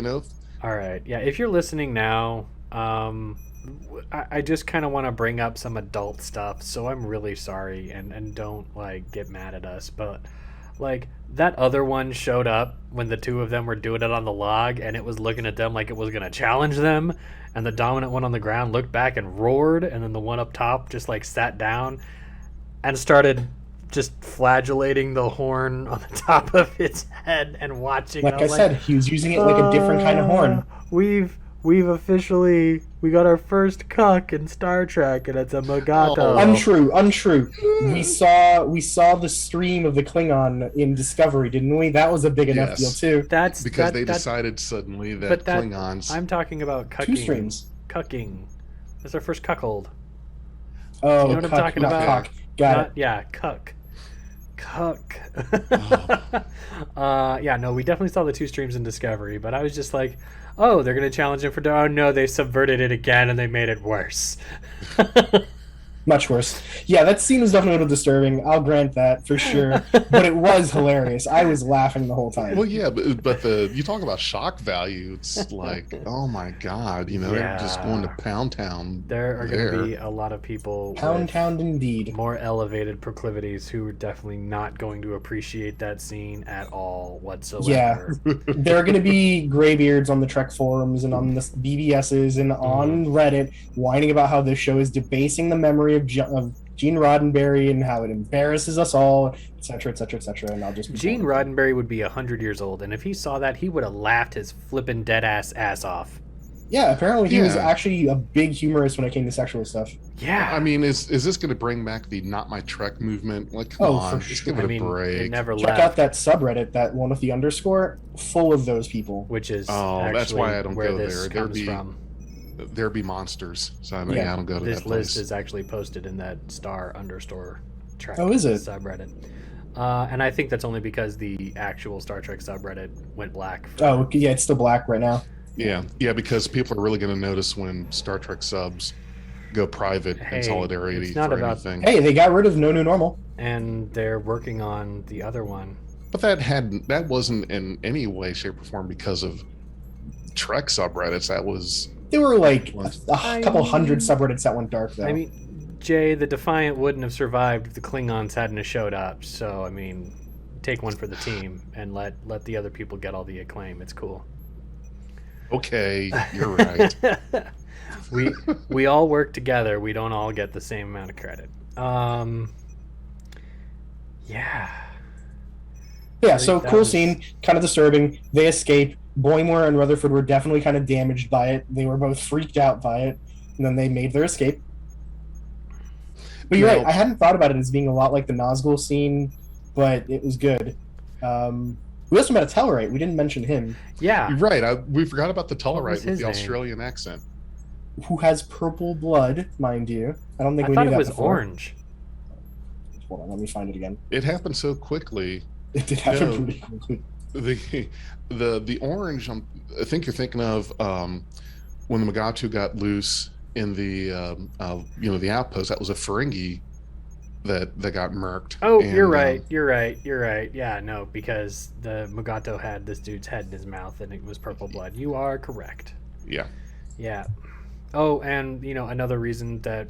[SPEAKER 4] All right. Yeah, if you're listening now, I just kind of want to bring up some adult stuff, so I'm really sorry, and don't get mad at us, but that other one showed up when the two of them were doing it on the log, and it was looking at them like it was going to challenge them, and the dominant one on the ground looked back and roared, and then the one up top just sat down and started just flagellating the horn on the top of its head and watching.
[SPEAKER 2] Like I said, he was using it like a different kind of horn.
[SPEAKER 4] We've officially got our first cuck in Star Trek, and it's a Mugato.
[SPEAKER 2] Untrue. We saw the stream of the Klingon in Discovery, didn't we? That was a big enough deal too.
[SPEAKER 5] That's because they decided suddenly that Klingons.
[SPEAKER 4] I'm talking about cucking.
[SPEAKER 2] 2 streams.
[SPEAKER 4] Cucking. That's our first cuckold.
[SPEAKER 2] Oh,
[SPEAKER 4] you know what I'm talking about?
[SPEAKER 2] Cock. Got it.
[SPEAKER 4] Yeah, cuck. Yeah, no, we definitely saw the 2 streams in Discovery, but I was just like, oh, they're going to challenge him for... Oh, no, they subverted it again, and they made it worse.
[SPEAKER 2] Much worse. Yeah, that scene was definitely a little disturbing. I'll grant that, for sure. But it was hilarious. I was laughing the whole time.
[SPEAKER 5] Well, yeah, but you talk about shock value. It's like, oh my God, they're just going to Pound Town.
[SPEAKER 4] There are going to be a lot of people
[SPEAKER 2] Pound Town indeed.
[SPEAKER 4] More elevated proclivities who are definitely not going to appreciate that scene at all whatsoever.
[SPEAKER 2] Yeah. There are going to be graybeards on the Trek forums and on the BBSs and on Reddit whining about how this show is debasing the memory of Gene Roddenberry and how it embarrasses us all, etc., etc., etc. And I'll just
[SPEAKER 4] Gene Roddenberry would be 100 years old, and if he saw that, he would have laughed his flippin' dead ass off.
[SPEAKER 2] Yeah, apparently he was
[SPEAKER 5] Yeah.
[SPEAKER 2] actually a big humorist when it came to sexual stuff.
[SPEAKER 4] Yeah.
[SPEAKER 5] I mean, is this going to bring back the "Not My Trek" movement? Like, come
[SPEAKER 2] Oh,
[SPEAKER 5] on,
[SPEAKER 2] for
[SPEAKER 5] just
[SPEAKER 2] sure.
[SPEAKER 5] give it
[SPEAKER 4] I
[SPEAKER 5] a
[SPEAKER 4] mean,
[SPEAKER 5] break.
[SPEAKER 4] it never
[SPEAKER 2] Check
[SPEAKER 4] left.
[SPEAKER 2] out that subreddit, that one with the underscore, full of those people.
[SPEAKER 4] Which is
[SPEAKER 5] Oh, that's
[SPEAKER 4] actually
[SPEAKER 5] why I don't
[SPEAKER 4] where
[SPEAKER 5] go
[SPEAKER 4] this
[SPEAKER 5] there.
[SPEAKER 4] comes from.
[SPEAKER 5] There be monsters, so I mean,
[SPEAKER 2] Yeah.
[SPEAKER 5] I don't go to
[SPEAKER 4] This
[SPEAKER 5] that
[SPEAKER 4] list
[SPEAKER 5] place.
[SPEAKER 4] is actually posted in that *_ Trek
[SPEAKER 2] Oh, is it?
[SPEAKER 4] subreddit. And I think that's only because the actual Star Trek subreddit went black.
[SPEAKER 2] Oh, yeah, it's still black right now.
[SPEAKER 5] Yeah, because people are really going to notice when Star Trek subs go private
[SPEAKER 4] Hey,
[SPEAKER 5] in solidarity
[SPEAKER 4] it's not
[SPEAKER 5] for
[SPEAKER 4] about-
[SPEAKER 5] anything.
[SPEAKER 2] Hey, they got rid of No New Normal.
[SPEAKER 4] And they're working on the other one.
[SPEAKER 5] But that wasn't in any way, shape, or form because of Trek subreddits. That was
[SPEAKER 2] There were like
[SPEAKER 4] I
[SPEAKER 2] a couple
[SPEAKER 4] mean-
[SPEAKER 2] hundred subreddits that went dark, though.
[SPEAKER 4] I mean, Jay, the Defiant wouldn't have survived if the Klingons hadn't have showed up. So, I mean, take one for the team and let the other people get all the acclaim. It's cool.
[SPEAKER 5] okay. You're right.
[SPEAKER 4] we all work together. We don't all get the same amount of credit. Yeah.
[SPEAKER 2] Yeah, so
[SPEAKER 4] that
[SPEAKER 2] cool
[SPEAKER 4] was-
[SPEAKER 2] scene, kind of disturbing. They escape. Boimler and Rutherford were definitely kind of damaged by it. They were both freaked out by it, and then they made their escape. But you're
[SPEAKER 5] Now-
[SPEAKER 2] right, I hadn't thought about it as being a lot like the Nazgul scene, but it was good. We also met a Tellarite. We didn't mention him,
[SPEAKER 4] Yeah.
[SPEAKER 5] You're right. We forgot about the
[SPEAKER 4] was
[SPEAKER 5] Tellarite with
[SPEAKER 4] his
[SPEAKER 5] the
[SPEAKER 4] name?
[SPEAKER 5] Australian accent.
[SPEAKER 2] who has purple blood, mind you. I don't think
[SPEAKER 4] I
[SPEAKER 2] we
[SPEAKER 4] thought
[SPEAKER 2] knew
[SPEAKER 4] it
[SPEAKER 2] that
[SPEAKER 4] was
[SPEAKER 2] before.
[SPEAKER 4] orange.
[SPEAKER 2] Hold on, let me find it again.
[SPEAKER 5] It happened so quickly.
[SPEAKER 2] It did happen
[SPEAKER 5] No.
[SPEAKER 2] pretty quickly.
[SPEAKER 5] The orange. I think you're thinking of when the Mugato got loose in the the outpost. That was a Ferengi that got murked.
[SPEAKER 4] Oh,
[SPEAKER 5] And,
[SPEAKER 4] you're right. You're right. Yeah, no, because the Mugato had this dude's head in his mouth and it was purple blood. You are correct.
[SPEAKER 5] Yeah.
[SPEAKER 4] Yeah. Oh, and another reason that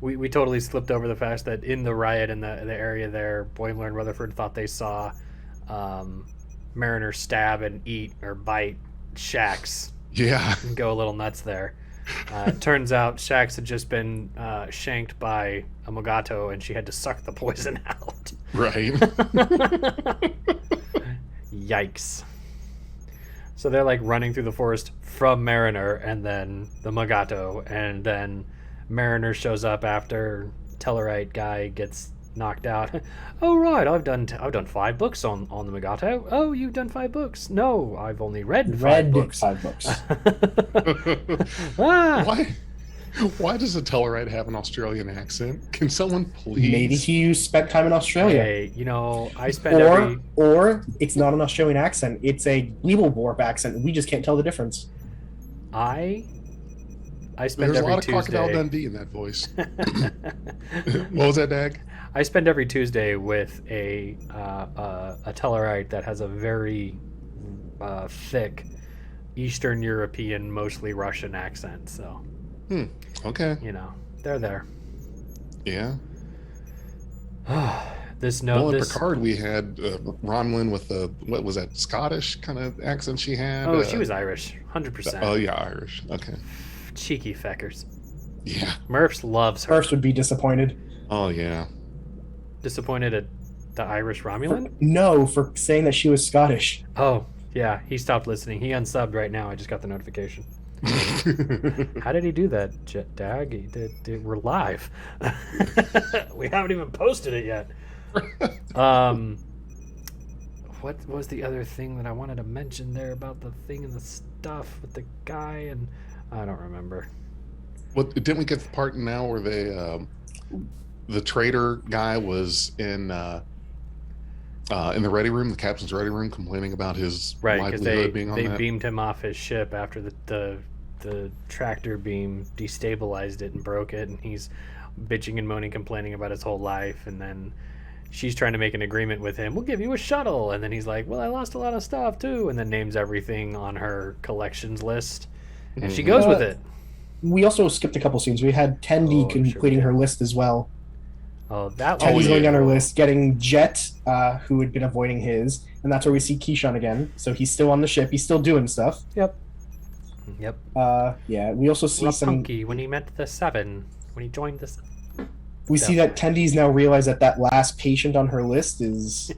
[SPEAKER 4] we totally slipped over the fact that in the riot in the area there, Boimler and Rutherford thought they saw Mariner stab and eat or bite Shax
[SPEAKER 5] Yeah.
[SPEAKER 4] and go a little nuts there. Turns out Shax had just been shanked by a Mugato and she had to suck the poison out.
[SPEAKER 5] Right.
[SPEAKER 4] Yikes. So they're like running through the forest from Mariner and then the Mugato, and then Mariner shows up after Tellarite guy gets knocked out. Oh right, I've done 5 books on the Mugato. Oh, you've done 5 books? No, I've only read 5 books.
[SPEAKER 2] 5 books.
[SPEAKER 4] Ah!
[SPEAKER 5] Why does a Tellarite have an Australian accent? Can someone please?
[SPEAKER 2] Maybe he spent time in Australia.
[SPEAKER 4] Hey, I spend every
[SPEAKER 2] Or it's not an Australian accent. It's a Weeblebwarp accent. We just can't tell the difference.
[SPEAKER 4] I spend
[SPEAKER 5] There's a
[SPEAKER 4] every
[SPEAKER 5] lot of Crocodile
[SPEAKER 4] Tuesday.
[SPEAKER 5] Dundee in that voice. What was that, Dag?
[SPEAKER 4] I spend every Tuesday with a Tellarite that has a very thick Eastern European, mostly Russian accent. So,
[SPEAKER 5] Okay.
[SPEAKER 4] they're there.
[SPEAKER 5] Yeah.
[SPEAKER 4] This
[SPEAKER 5] Well, in
[SPEAKER 4] this
[SPEAKER 5] Picard, we had Ronwyn with the, what was that, Scottish kind of accent she had?
[SPEAKER 4] oh, she was Irish, 100%.
[SPEAKER 5] Oh, yeah, Irish. Okay.
[SPEAKER 4] Cheeky feckers.
[SPEAKER 5] Yeah.
[SPEAKER 4] Murphs loves her.
[SPEAKER 2] First would be disappointed.
[SPEAKER 5] Oh, yeah.
[SPEAKER 4] Disappointed at the Irish Romulan?
[SPEAKER 2] No, for saying that she was Scottish.
[SPEAKER 4] Oh, yeah, he stopped listening. He unsubbed right now. I just got the notification. How did he do that, Dag? We're live. We haven't even posted it yet. What was the other thing that I wanted to mention there about the thing and the stuff with the guy? And I don't remember.
[SPEAKER 5] What didn't we get the part now where the trader guy was in the ready room, the captain's ready room, complaining about his
[SPEAKER 4] Right, because
[SPEAKER 5] livelihood being on
[SPEAKER 4] they
[SPEAKER 5] that?
[SPEAKER 4] beamed him off his ship after the tractor beam destabilized it and broke it, and he's bitching and moaning, complaining about his whole life, and then she's trying to make an agreement with him. We'll give you a shuttle, and then he's like, well, I lost a lot of stuff too, and then names everything on her collections list, and she goes with it.
[SPEAKER 2] We also skipped a couple scenes. We had Tendi
[SPEAKER 4] Oh, sure we
[SPEAKER 2] completing
[SPEAKER 4] did.
[SPEAKER 2] her list as well.
[SPEAKER 4] Oh, that
[SPEAKER 2] Tendi's
[SPEAKER 4] was
[SPEAKER 2] going down her
[SPEAKER 4] cool.
[SPEAKER 2] list, getting Jet, who had been avoiding his, and that's where we see Keyshawn again. So he's still on the ship. He's still doing stuff.
[SPEAKER 4] Yep.
[SPEAKER 2] Yeah, we also see
[SPEAKER 4] Rapunky when he met the Seven, when he joined
[SPEAKER 2] we see that Tendi's now realized that last patient on her list is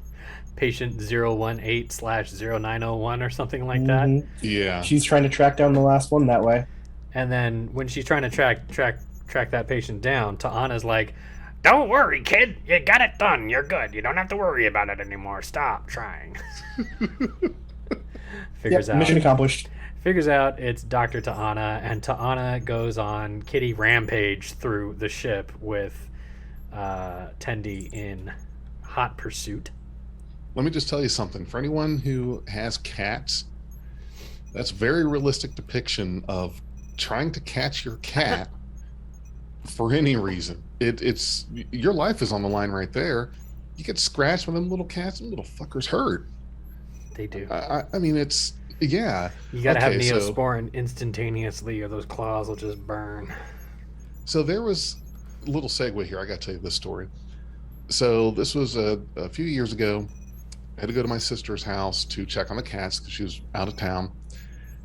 [SPEAKER 4] patient 018/0901 or something like that.
[SPEAKER 5] Yeah.
[SPEAKER 2] She's trying to track down the last one that way.
[SPEAKER 4] And then when she's trying to track that patient down, Ta'ana's like, "Don't worry, kid. You got it done. You're good. You don't have to worry about it anymore. Stop trying." Figures out
[SPEAKER 2] mission accomplished.
[SPEAKER 4] Figures out it's Dr. Ta'ana, and Ta'ana goes on kitty rampage through the ship with Tendi in hot pursuit.
[SPEAKER 5] Let me just tell you something. For anyone who has cats, that's a very realistic depiction of trying to catch your cat for any reason. It's your life is on the line right there. You get scratched with them little cats, them little fuckers hurt.
[SPEAKER 4] They do.
[SPEAKER 5] I mean, it's, yeah.
[SPEAKER 4] You gotta have Neosporin instantaneously, or those claws will just burn.
[SPEAKER 5] So there was a little segue here. I gotta tell you this story. So this was a few years ago. I had to go to my sister's house to check on the cats because she was out of town.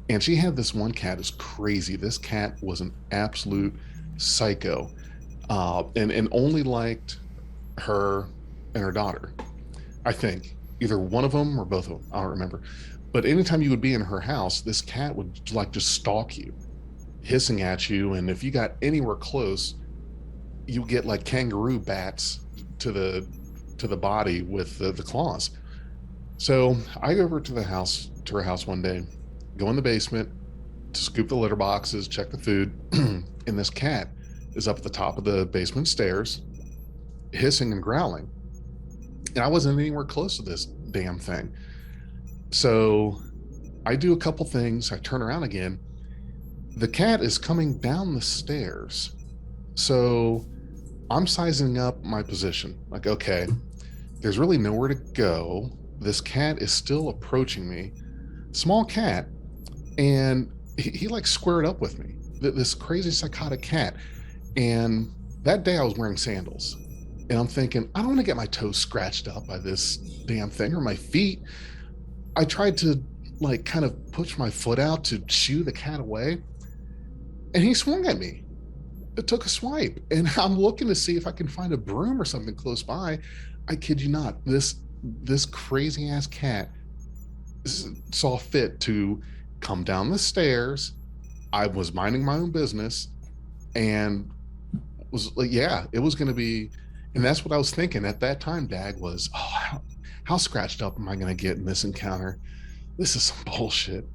[SPEAKER 5] And she had this one cat. It's crazy. This cat was an absolute psycho, and only liked her and her daughter. I think either one of them or both of them. I don't remember. But anytime you would be in her house, this cat would like just stalk you, hissing at you. And if you got anywhere close, you get like kangaroo bats to the body with the claws. So I go over to her house one day, go in the basement to scoop the litter boxes, check the food, and this cat is up at the top of the basement stairs, hissing and growling. And I wasn't anywhere close to this damn thing. So I do a couple things. I turn around again. The cat is coming down the stairs. So I'm sizing up my position. Like, okay, there's really nowhere to go. This cat is still approaching me. Small cat. And he like squared up with me. This crazy psychotic cat. And that day I was wearing sandals. And I'm thinking, I don't want to get my toes scratched up by this damn thing, or my feet. I tried to like kind of push my foot out to shoo the cat away. And he swung at me. It took a swipe. And I'm looking to see if I can find a broom or something close by. I kid you not. This crazy ass cat saw fit to come down the stairs. I was minding my own business and was like, yeah, it was going to be. And that's what I was thinking at that time, Dag, was, oh, how scratched up am I going to get in this encounter? This is some bullshit.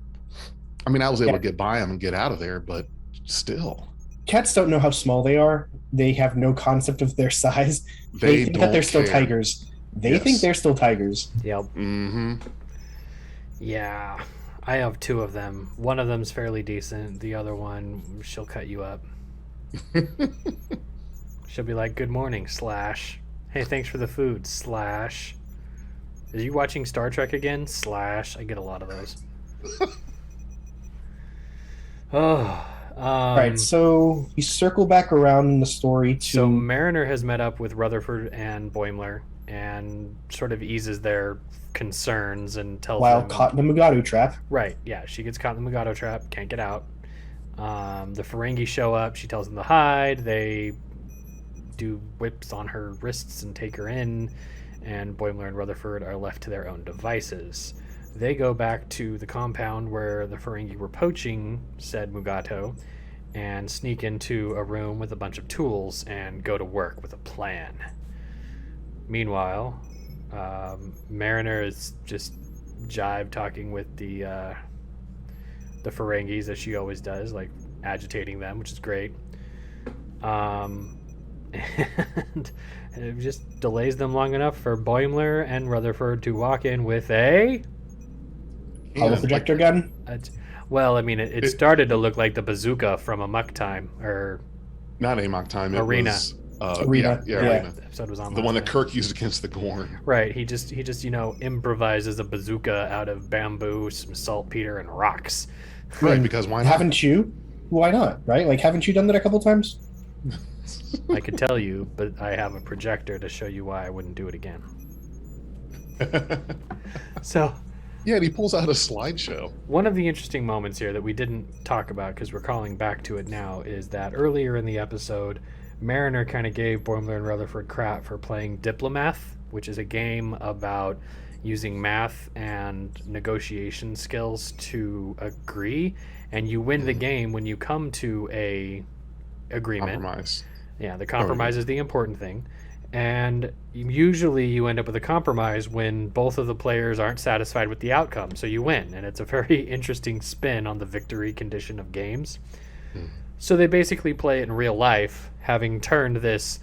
[SPEAKER 5] I mean, I was able to get by him and get out of there, but still.
[SPEAKER 2] Cats don't know how small they are. They have no concept of their size. They think that they're still tigers. They think they're still tigers.
[SPEAKER 4] Yep.
[SPEAKER 5] Mm-hmm.
[SPEAKER 4] Yeah. I have two of them. One of them's fairly decent. The other one, she'll cut you up. She'll be like, "Good morning, / hey, thanks for the food, / are you watching Star Trek again, / I get a lot of those.
[SPEAKER 2] Right, so we circle back around in the story to...
[SPEAKER 4] So Mariner has met up with Rutherford and Boimler and sort of eases their concerns and tells
[SPEAKER 2] while
[SPEAKER 4] them...
[SPEAKER 2] caught in the Mugato trap.
[SPEAKER 4] Right, yeah, she gets caught in the Mugato trap, can't get out. The Ferengi show up, she tells them to hide, they do whips on her wrists and take her in, and Boimler and Rutherford are left to their own devices. They go back to the compound where the Ferengi were poaching said Mugato and sneak into a room with a bunch of tools and go to work with a plan. Meanwhile, Mariner is just jive talking with the Ferengis as she always does, like agitating them, which is great. And it just delays them long enough for Boimler and Rutherford to walk in with a
[SPEAKER 2] projector gun.
[SPEAKER 4] Well, I mean, it started to look like the bazooka from Amok Time, or
[SPEAKER 5] not Amok Time. It
[SPEAKER 4] Arena.
[SPEAKER 5] Was,
[SPEAKER 2] Arena.
[SPEAKER 5] Yeah.
[SPEAKER 2] Arena.
[SPEAKER 4] The episode was on
[SPEAKER 5] the one
[SPEAKER 4] night.
[SPEAKER 5] that Kirk used against the Gorn.
[SPEAKER 4] Right. He just improvises a bazooka out of bamboo, some saltpeter, and rocks.
[SPEAKER 5] Right, because why not?
[SPEAKER 2] Haven't you? Why not? Right? Like, haven't you done that a couple times?
[SPEAKER 4] I could tell you, but I have a projector to show you why I wouldn't do it again. So,
[SPEAKER 5] yeah, and he pulls out a slideshow.
[SPEAKER 4] One of the interesting moments here that we didn't talk about because we're calling back to it now is that earlier in the episode, Mariner kind of gave Boimler and Rutherford crap for playing Diplomath which is a game about using math and negotiation skills to agree, and you win the game when you come to a agreement.
[SPEAKER 5] Compromise.
[SPEAKER 4] Yeah, the compromise is the important thing. And usually you end up with a compromise when both of the players aren't satisfied with the outcome, so you win. And it's a very interesting spin on the victory condition of games. So they basically play it in real life, having turned this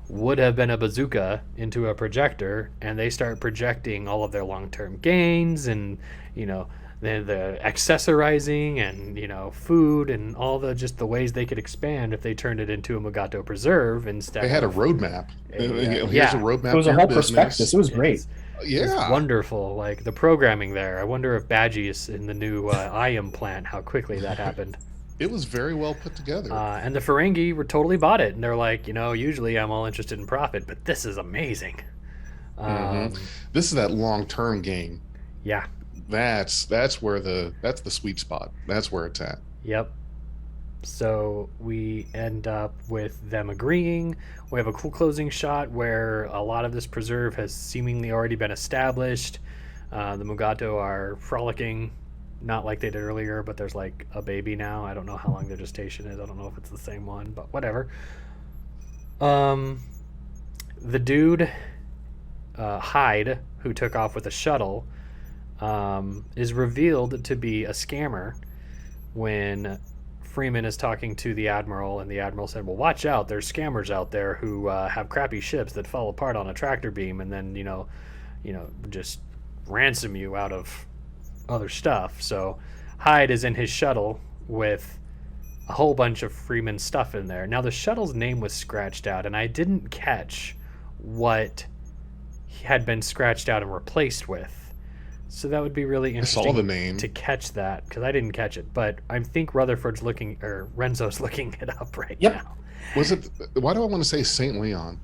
[SPEAKER 4] would have been a bazooka into a projector, and they start projecting all of their long-term gains and, you know, the accessorizing and, you know, food and all the just the ways they could expand if they turned it into a Mugato preserve instead.
[SPEAKER 5] They had a roadmap. Here's a roadmap.
[SPEAKER 2] It was a whole
[SPEAKER 5] business.
[SPEAKER 2] prospectus. It was great.
[SPEAKER 4] It's wonderful. Like the programming there. I wonder if Badgie is in the new IAM plant, how quickly that happened.
[SPEAKER 5] It was very well put together.
[SPEAKER 4] And the Ferengi were totally bought it. And they're like, you know, usually I'm all interested in profit, but this is amazing.
[SPEAKER 5] This is that long-term game.
[SPEAKER 4] Yeah.
[SPEAKER 5] That's where that's the sweet spot. That's where it's at.
[SPEAKER 4] Yep. So we end up with them agreeing. We have a cool closing shot where a lot of this preserve has seemingly already been established. The Mugato are frolicking, not like they did earlier, but there's like a baby now. I don't know how long their gestation is. I don't know if it's the same one, but whatever. The dude, Hyde, who took off with a shuttle, is revealed to be a scammer when Freeman is talking to the Admiral, and the Admiral said, well, watch out, there's scammers out there who have crappy ships that fall apart on a tractor beam and then, you know, just ransom you out of other stuff. So Hyde is in his shuttle with a whole bunch of Freeman stuff in there. Now the shuttle's name was scratched out, and I didn't catch what had been scratched out and replaced with. So that would be really interesting.
[SPEAKER 5] I saw the name
[SPEAKER 4] to catch that, because I didn't catch it. But I think Rutherford's looking, or Renzo's looking it up right now.
[SPEAKER 5] Was it? Why do I want to say Saint Leon?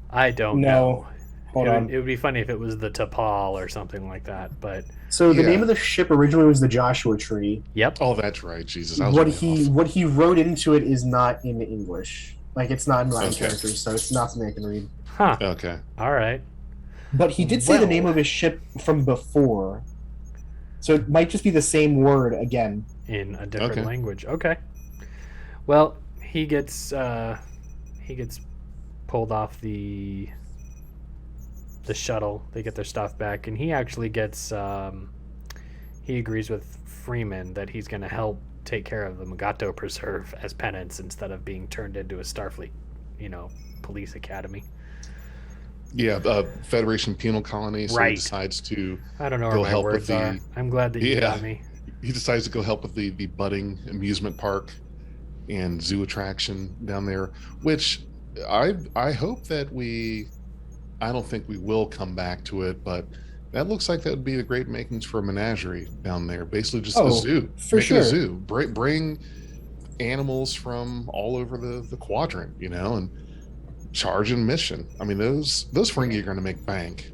[SPEAKER 4] I don't know.
[SPEAKER 2] Hold on.
[SPEAKER 4] It would be funny if it was the T'Pol or something like that. But
[SPEAKER 2] so the name of the ship originally was the Joshua Tree.
[SPEAKER 4] Yep.
[SPEAKER 5] Oh, that's right. Jesus.
[SPEAKER 2] What he wrote into it is not in English. Like it's not in Latin characters, so it's not something I can read.
[SPEAKER 4] Huh.
[SPEAKER 5] Okay.
[SPEAKER 4] All right.
[SPEAKER 2] But he did say the name of his ship from before. So it might just be the same word again.
[SPEAKER 4] In a different language. Okay. Well, he gets pulled off the shuttle. They get their stuff back, and he actually gets he agrees with Freeman that he's going to help take care of the Mugato Preserve as penance instead of being turned into a Starfleet, police academy.
[SPEAKER 5] Yeah, Federation penal colony. So he decides to
[SPEAKER 4] I don't know where my words are. I'm glad that you got me.
[SPEAKER 5] He decides to go help with the budding amusement park and zoo attraction down there, which I hope that I don't think we will come back to it, but that looks like that would be the great makings for a menagerie down there. Basically just a zoo. Make it a zoo. Bring animals from all over the quadrant, and charge and mission. I mean, those Ferengi are going to make bank.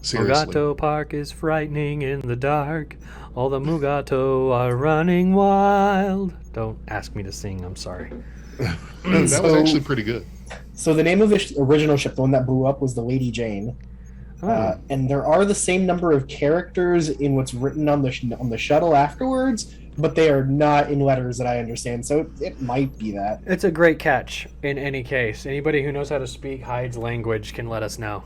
[SPEAKER 5] Seriously.
[SPEAKER 4] Mugato Park is frightening in the dark. All the Mugato are running wild. Don't ask me to sing. I'm sorry.
[SPEAKER 5] That was actually pretty good.
[SPEAKER 2] So the name of the original ship, the one that blew up, was the Lady Jane. And there are the same number of characters in what's written on the shuttle afterwards, but they are not in letters that I understand. So it might be that.
[SPEAKER 4] It's a great catch in any case. Anybody who knows how to speak Hyde's language can let us know.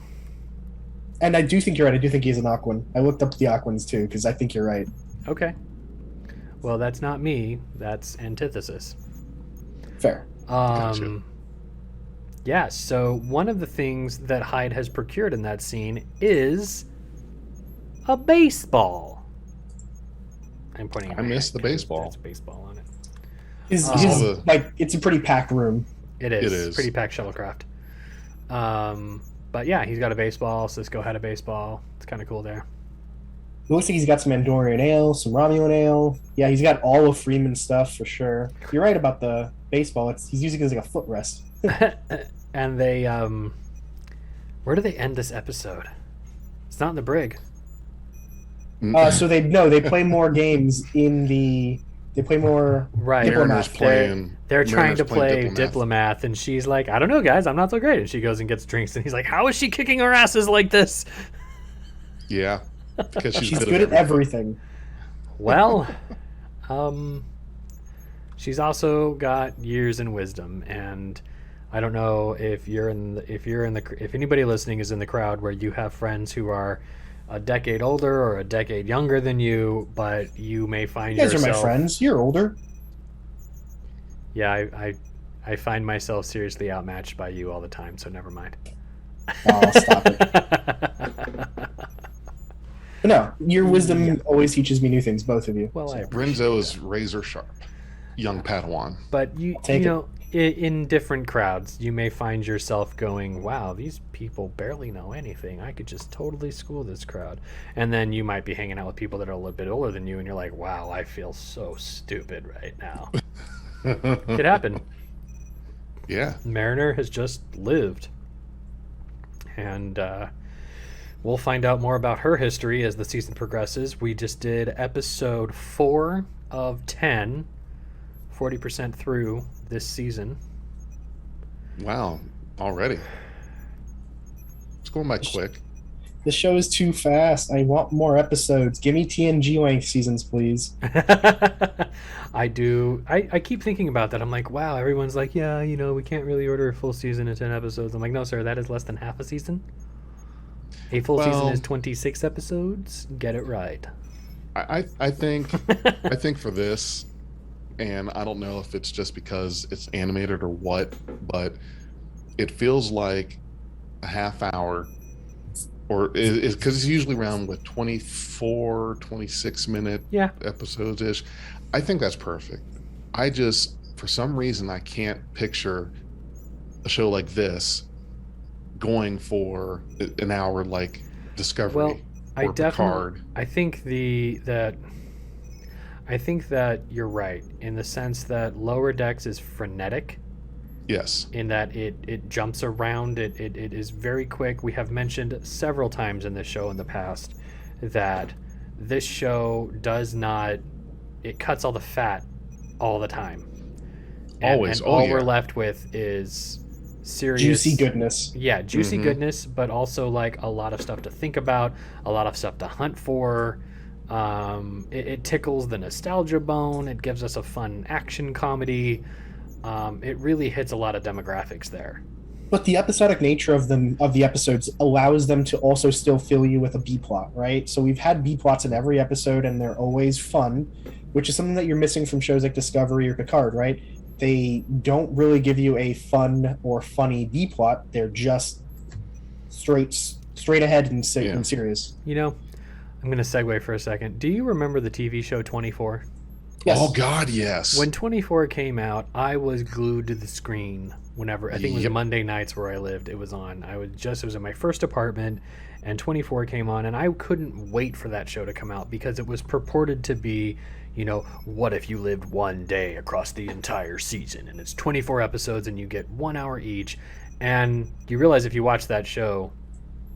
[SPEAKER 2] And I do think you're right. I do think he's an Aquan. I looked up the Aquans too, because I think you're right.
[SPEAKER 4] Okay. Well, that's not me. That's Antithesis.
[SPEAKER 2] Fair.
[SPEAKER 5] Gotcha.
[SPEAKER 4] Yeah, so one of the things that Hyde has procured in that scene is a baseball. I'm pointing at
[SPEAKER 5] I missed the baseball.
[SPEAKER 4] There's baseball on it.
[SPEAKER 2] It's a pretty packed room.
[SPEAKER 4] It is. Pretty packed shuttlecraft. But yeah, he's got a baseball. Cisco had a baseball. It's kind of cool there.
[SPEAKER 2] It looks like he's got some Andorian ale, some Romulan ale. Yeah, he's got all of Freeman's stuff for sure. You're right about the baseball. He's using it as like a footrest.
[SPEAKER 4] And they, where do they end this episode? It's not in the brig.
[SPEAKER 2] So they play more games in the They play more
[SPEAKER 4] Right.
[SPEAKER 5] Mariner's
[SPEAKER 2] diplomat.
[SPEAKER 5] playing.
[SPEAKER 4] They're trying to
[SPEAKER 5] Mariner's playing
[SPEAKER 4] play diplomat, and she's like, I don't know, guys, I'm not so great. And she goes and gets drinks, and he's like, how is she kicking our asses like this?
[SPEAKER 5] Yeah, because she's,
[SPEAKER 2] She's good at everything.
[SPEAKER 4] Well, she's also got years and wisdom, and I don't know if if anybody listening is in the crowd where you have friends who are a decade older or a decade younger than you, but you may find
[SPEAKER 2] You guys
[SPEAKER 4] yourself.
[SPEAKER 2] are my friends. You're older.
[SPEAKER 4] Yeah, I find myself seriously outmatched by you all the time, so never mind.
[SPEAKER 2] Oh, stop it. But no, your wisdom always teaches me new things, both of you.
[SPEAKER 4] Well, I appreciate
[SPEAKER 5] Renzo
[SPEAKER 4] that.
[SPEAKER 5] is razor sharp, young Padawan.
[SPEAKER 4] But you know, in different crowds, you may find yourself going, wow, these people barely know anything. I could just totally school this crowd. And then you might be hanging out with people that are a little bit older than you, and you're like, wow, I feel so stupid right now. Could happen.
[SPEAKER 5] Yeah.
[SPEAKER 4] Mariner has just lived. And we'll find out more about her history as the season progresses. We just did episode 4 of 10, 40% through this season.
[SPEAKER 5] Wow. Already. It's going by quick.
[SPEAKER 2] The show is too fast. I want more episodes. Give me TNG length seasons, please.
[SPEAKER 4] I do. I keep thinking about that. I'm like, wow, everyone's like, yeah, you know, we can't really order a full season in 10 episodes. I'm like, no, sir, that is less than half a season. A full season is 26 episodes. Get it right.
[SPEAKER 5] I think for this, and I don't know if it's just because it's animated or what, but it feels like a half hour, or because it's usually around with 24, 26 minute episodes ish. I think that's perfect. I just, for some reason, I can't picture a show like this going for an hour like Discovery.
[SPEAKER 4] Well, I
[SPEAKER 5] or
[SPEAKER 4] definitely,
[SPEAKER 5] Picard.
[SPEAKER 4] I think that you're right in the sense that Lower Decks is frenetic.
[SPEAKER 5] Yes.
[SPEAKER 4] In that it jumps around, it is very quick. We have mentioned several times in this show in the past that this show does not, it cuts all the fat all the time.
[SPEAKER 5] Always.
[SPEAKER 4] And all we're left with is serious
[SPEAKER 2] juicy goodness.
[SPEAKER 4] Yeah, juicy goodness, but also like a lot of stuff to think about, a lot of stuff to hunt for. It tickles the nostalgia bone. It gives us a fun action comedy. It really hits a lot of demographics there.
[SPEAKER 2] But the episodic nature of the episodes allows them to also still fill you with a B plot, right? So we've had B plots in every episode, and they're always fun, which is something that you're missing from shows like Discovery or Picard, right? They don't really give you a fun or funny B plot. They're just straight ahead and serious.
[SPEAKER 4] You know, I'm going to segue for a second. Do you remember the TV show 24?
[SPEAKER 2] Yes.
[SPEAKER 5] Oh God, yes.
[SPEAKER 4] When 24 came out, I was glued to the screen whenever, I think it was Monday nights where I lived, it was on. It was in my first apartment, and 24 came on, and I couldn't wait for that show to come out because it was purported to be, you know, what if you lived one day across the entire season, and it's 24 episodes and you get 1 hour each, and you realize if you watch that show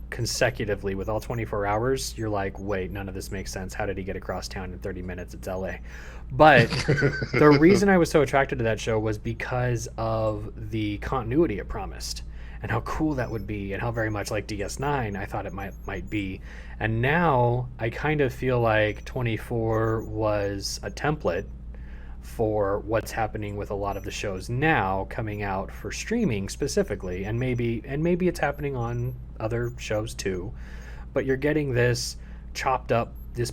[SPEAKER 4] consecutively with all 24 hours, you're like, wait, none of this makes sense. How did he get across town in 30 minutes? It's LA. But the reason I was so attracted to that show was because of the continuity it promised and how cool that would be and how very much like DS9 I thought it might be. And now I kind of feel like 24 was a template for what's happening with a lot of the shows now coming out for streaming specifically, and maybe it's happening on other shows too, but you're getting this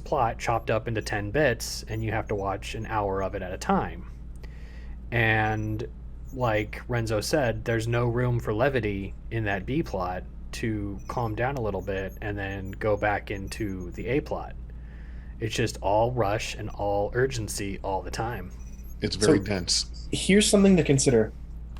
[SPEAKER 4] plot chopped up into 10 bits, and you have to watch an hour of it at a time. And like Renzo said, there's no room for levity in that B plot to calm down a little bit and then go back into the A plot. It's just all rush and all urgency all the time.
[SPEAKER 5] It's very dense.
[SPEAKER 2] Here's something to consider.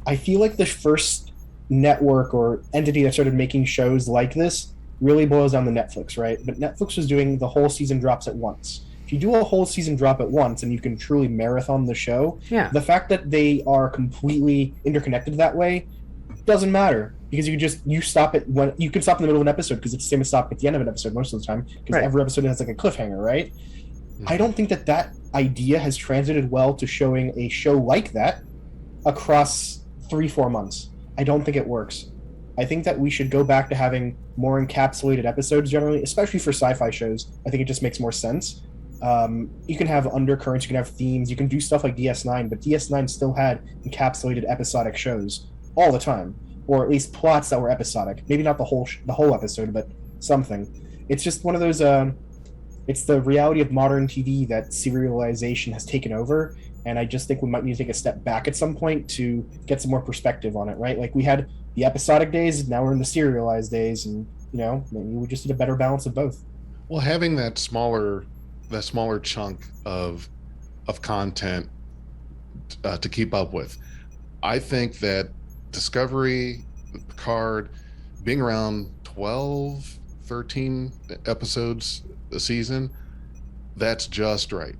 [SPEAKER 2] I feel like the first network or entity that started making shows like this really boils down to Netflix, right? But Netflix was doing the whole season drops at once. If you do a whole season drop at once and you can truly marathon the show, the fact that they are completely interconnected that way doesn't matter, because you stop it when you can stop in the middle of an episode, because it's the same as stopping at the end of an episode most of the time, because every episode has like a cliffhanger, right? I don't think that idea has transited well to showing a show like that across 3-4 months. I don't think it works. I think that we should go back to having more encapsulated episodes generally, especially for sci-fi shows. I think it just makes more sense. You can have undercurrents, you can have themes, you can do stuff like DS9, but DS9 still had encapsulated episodic shows all the time, or at least plots that were episodic. Maybe not the whole episode, but something. It's just one of those. It's the reality of modern TV that serialization has taken over, and I just think we might need to take a step back at some point to get some more perspective on it. Right? Like we had the episodic days, now we're in the serialized days, and maybe we just need a better balance of both.
[SPEAKER 5] Well, having that smaller chunk of content to keep up with, I think that Discovery, Picard, being around 12, 13 episodes a season, that's just right.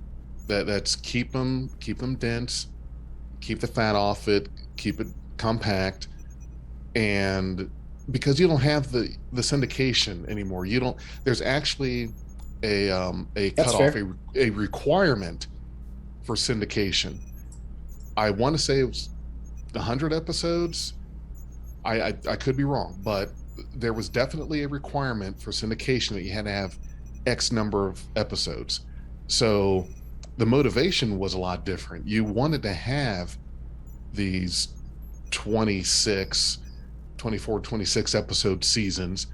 [SPEAKER 5] That's keep them dense, keep the fat off it, keep it compact, and because you don't have the syndication anymore, there's actually a cutoff, a requirement for syndication. I want to say it was 100 episodes. I could be wrong, but there was definitely a requirement for syndication that you had to have X number of episodes. So the motivation was a lot different. You wanted to have these 24, 26 episode seasons.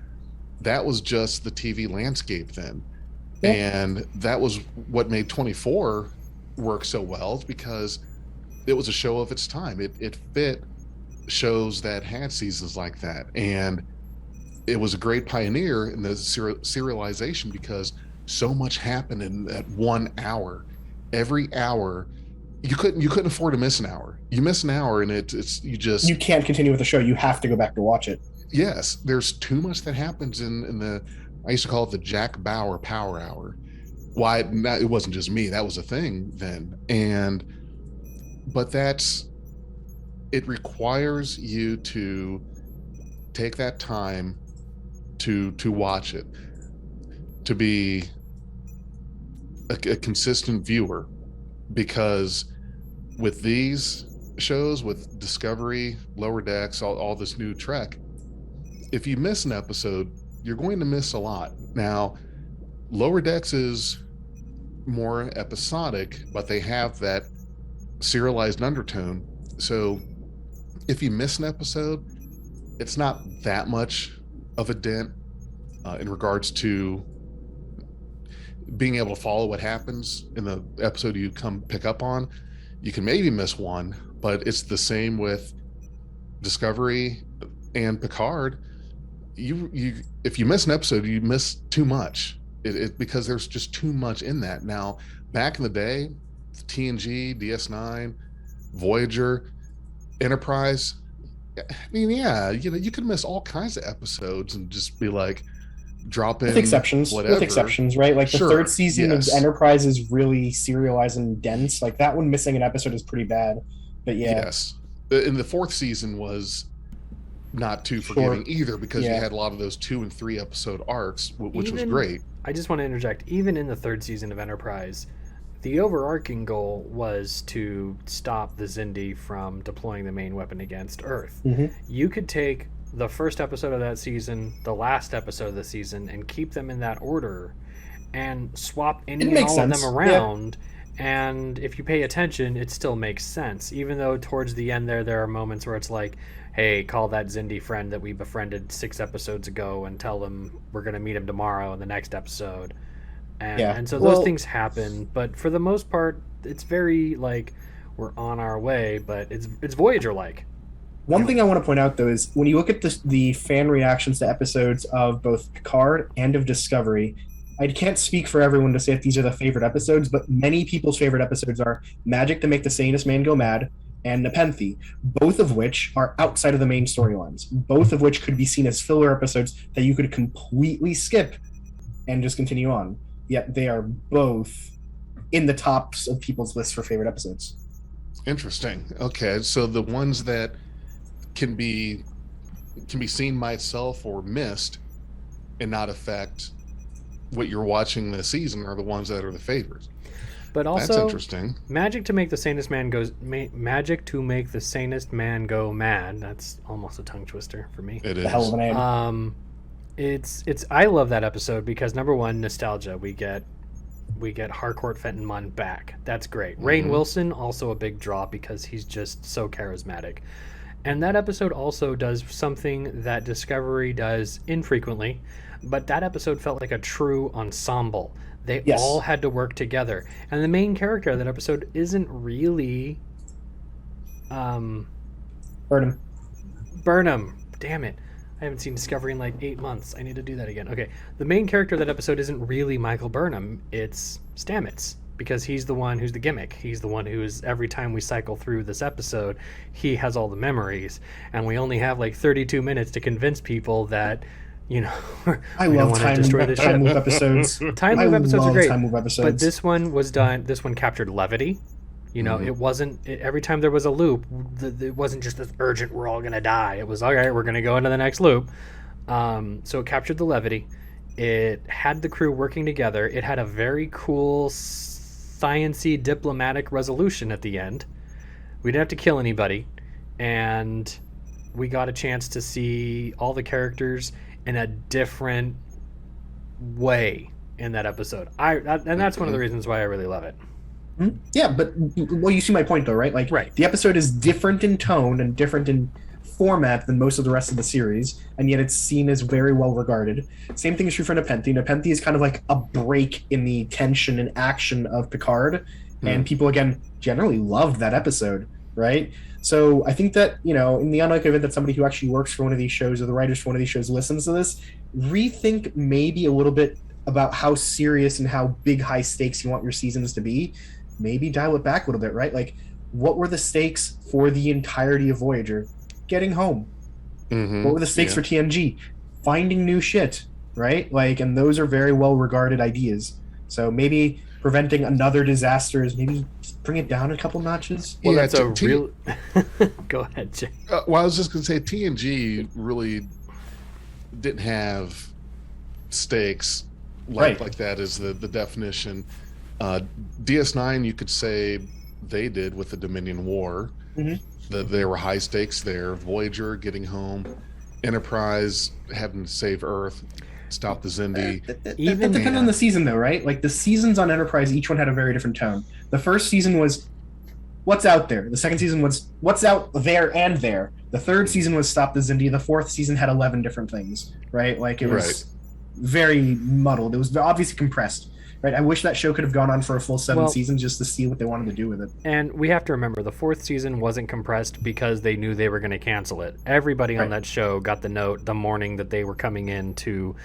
[SPEAKER 5] That was just the TV landscape then. Yeah. And that was what made 24 work so well, because it was a show of its time. It fit shows that had seasons like that, and it was a great pioneer in the serialization because so much happened in that 1 hour. Every hour, you couldn't afford to miss an hour. You miss an hour, and you
[SPEAKER 2] can't continue with the show. You have to go back to watch it.
[SPEAKER 5] Yes, there's too much that happens in the. I used to call it the Jack Bauer Power Hour. Why? It wasn't just me. That was a thing then, but it requires you to take that time to watch it, to be a consistent viewer, because with these shows, with Discovery, Lower Decks, all this new Trek, if you miss an episode, you're going to miss a lot. Now, Lower Decks is more episodic, but they have that serialized undertone. So if you miss an episode, it's not that much of a dent in regards to being able to follow what happens in the episode you come pick up on. You can maybe miss one, but it's the same with Discovery and Picard. If you miss an episode, you miss too much. Because there's just too much in that. Now, back in the day, TNG, DS9, Voyager, Enterprise, I mean, yeah, you could miss all kinds of episodes and just be like, drop in
[SPEAKER 2] with exceptions, right? Like the third season of Enterprise is really serialized and dense. Like that one, missing an episode is pretty bad. But yeah,
[SPEAKER 5] yes, and the fourth season was not too forgiving either, because you had a lot of those 2 and 3 episode arcs, which was great.
[SPEAKER 4] I just want to interject. Even in the third season of Enterprise, the overarching goal was to stop the Xindi from deploying the main weapon against Earth.
[SPEAKER 2] Mm-hmm.
[SPEAKER 4] You could take the first episode of that season, the last episode of the season, and keep them in that order and swap any and all of them around. Yeah. And if you pay attention, it still makes sense. Even though towards the end there are moments where it's like, hey, call that Xindi friend that we befriended 6 episodes ago and tell them we're going to meet him tomorrow in the next episode. And so those things happen, but for the most part, it's very like we're on our way, but it's Voyager-like.
[SPEAKER 2] One thing I want to point out, though, is when you look at the fan reactions to episodes of both Picard and of Discovery, I can't speak for everyone to say if these are the favorite episodes, but many people's favorite episodes are Magic to Make the Sanest Man Go Mad and Nepenthe, both of which are outside of the main storylines, both of which could be seen as filler episodes that you could completely skip and just continue on. Yet they are both in the tops of people's lists for favorite episodes.
[SPEAKER 5] Interesting. Okay, so the ones that can be seen by itself or missed and not affect what you're watching this season are the ones that are the favorites.
[SPEAKER 4] But
[SPEAKER 5] That's
[SPEAKER 4] also,
[SPEAKER 5] interesting.
[SPEAKER 4] magic to make the sanest man go mad. That's almost a tongue twister for me.
[SPEAKER 5] It
[SPEAKER 2] The hell of
[SPEAKER 5] is.
[SPEAKER 2] a name.
[SPEAKER 4] It's I love that episode because number one, nostalgia. We get Harcourt Fenton back. That's great. Rainn Wilson, also a big draw because he's just so charismatic. And that episode also does something that Discovery does infrequently, but that episode felt like a true ensemble. They
[SPEAKER 2] Yes.
[SPEAKER 4] all had to work together. And the main character of that episode isn't really
[SPEAKER 2] Burnham.
[SPEAKER 4] Burnham. Damn it. I haven't seen Discovery in like 8 months. I need to do that again. Okay. The main character of that episode isn't really Michael Burnham. It's Stamets. Because he's the one who's the gimmick. He's the one who's, every time we cycle through this episode, he has all the memories. And we only have like 32 minutes to convince people that, you know,
[SPEAKER 2] I
[SPEAKER 4] we don't
[SPEAKER 2] love
[SPEAKER 4] want to
[SPEAKER 2] time
[SPEAKER 4] destroy the ship.
[SPEAKER 2] loop episodes.
[SPEAKER 4] Time loop episodes are
[SPEAKER 2] love
[SPEAKER 4] great.
[SPEAKER 2] time loop episodes.
[SPEAKER 4] But this one was done, this one captured levity. You know, it wasn't, every time there was a loop, it wasn't just this urgent, we're all going to die. It was, all right, we're going to go into the next loop. So it captured the levity. It had the crew working together. It had a very cool science-y diplomatic resolution at the end. We didn't have to kill anybody. And we got a chance to see all the characters in a different way in that episode. And that's one of the reasons why I really love it.
[SPEAKER 2] Yeah, but well, you see my point though, right? Like,
[SPEAKER 4] Right.
[SPEAKER 2] the episode is different in tone and different in format than most of the rest of the series, and yet it's seen as very well regarded. Same thing is true for Nepenthe. Nepenthe is kind of like a break in the tension and action of Picard, and people again generally loved that episode, right? So I think that, you know, in the unlikely event that somebody who actually works for one of these shows or the writers for one of these shows listens to this, rethink maybe a little bit about how serious and how big high stakes you want your seasons to be. Maybe dial it back a little bit, right? Like, what were the stakes for the entirety of Voyager? Getting home. What were the stakes for TNG? Finding new shit, right? Like, and those are very well regarded ideas. So maybe preventing another disaster is maybe just bring it down a couple notches.
[SPEAKER 4] Well,
[SPEAKER 5] Yeah,
[SPEAKER 4] that's a real... Go ahead, Jay.
[SPEAKER 5] Well, I was just going to say TNG really didn't have stakes like that is the definition. DS9, you could say they did with the Dominion War. There were high stakes there. Voyager getting home, Enterprise having to save Earth, stop the Xindi.
[SPEAKER 2] That depends on the season, though, right? Like, the seasons on Enterprise, each one had a very different tone. The first season was what's out there. The second season was what's out there and there. The third season was stop the Xindi. The fourth season had 11 different things, right? Like, it was very muddled. It was obviously compressed. Right, I wish that show could have gone on for a full 7 seasons just to see what they wanted to do with it.
[SPEAKER 4] And we have to remember, the fourth season wasn't compressed because they knew they were going to cancel it. Everybody on that show got the note the morning that they were coming in to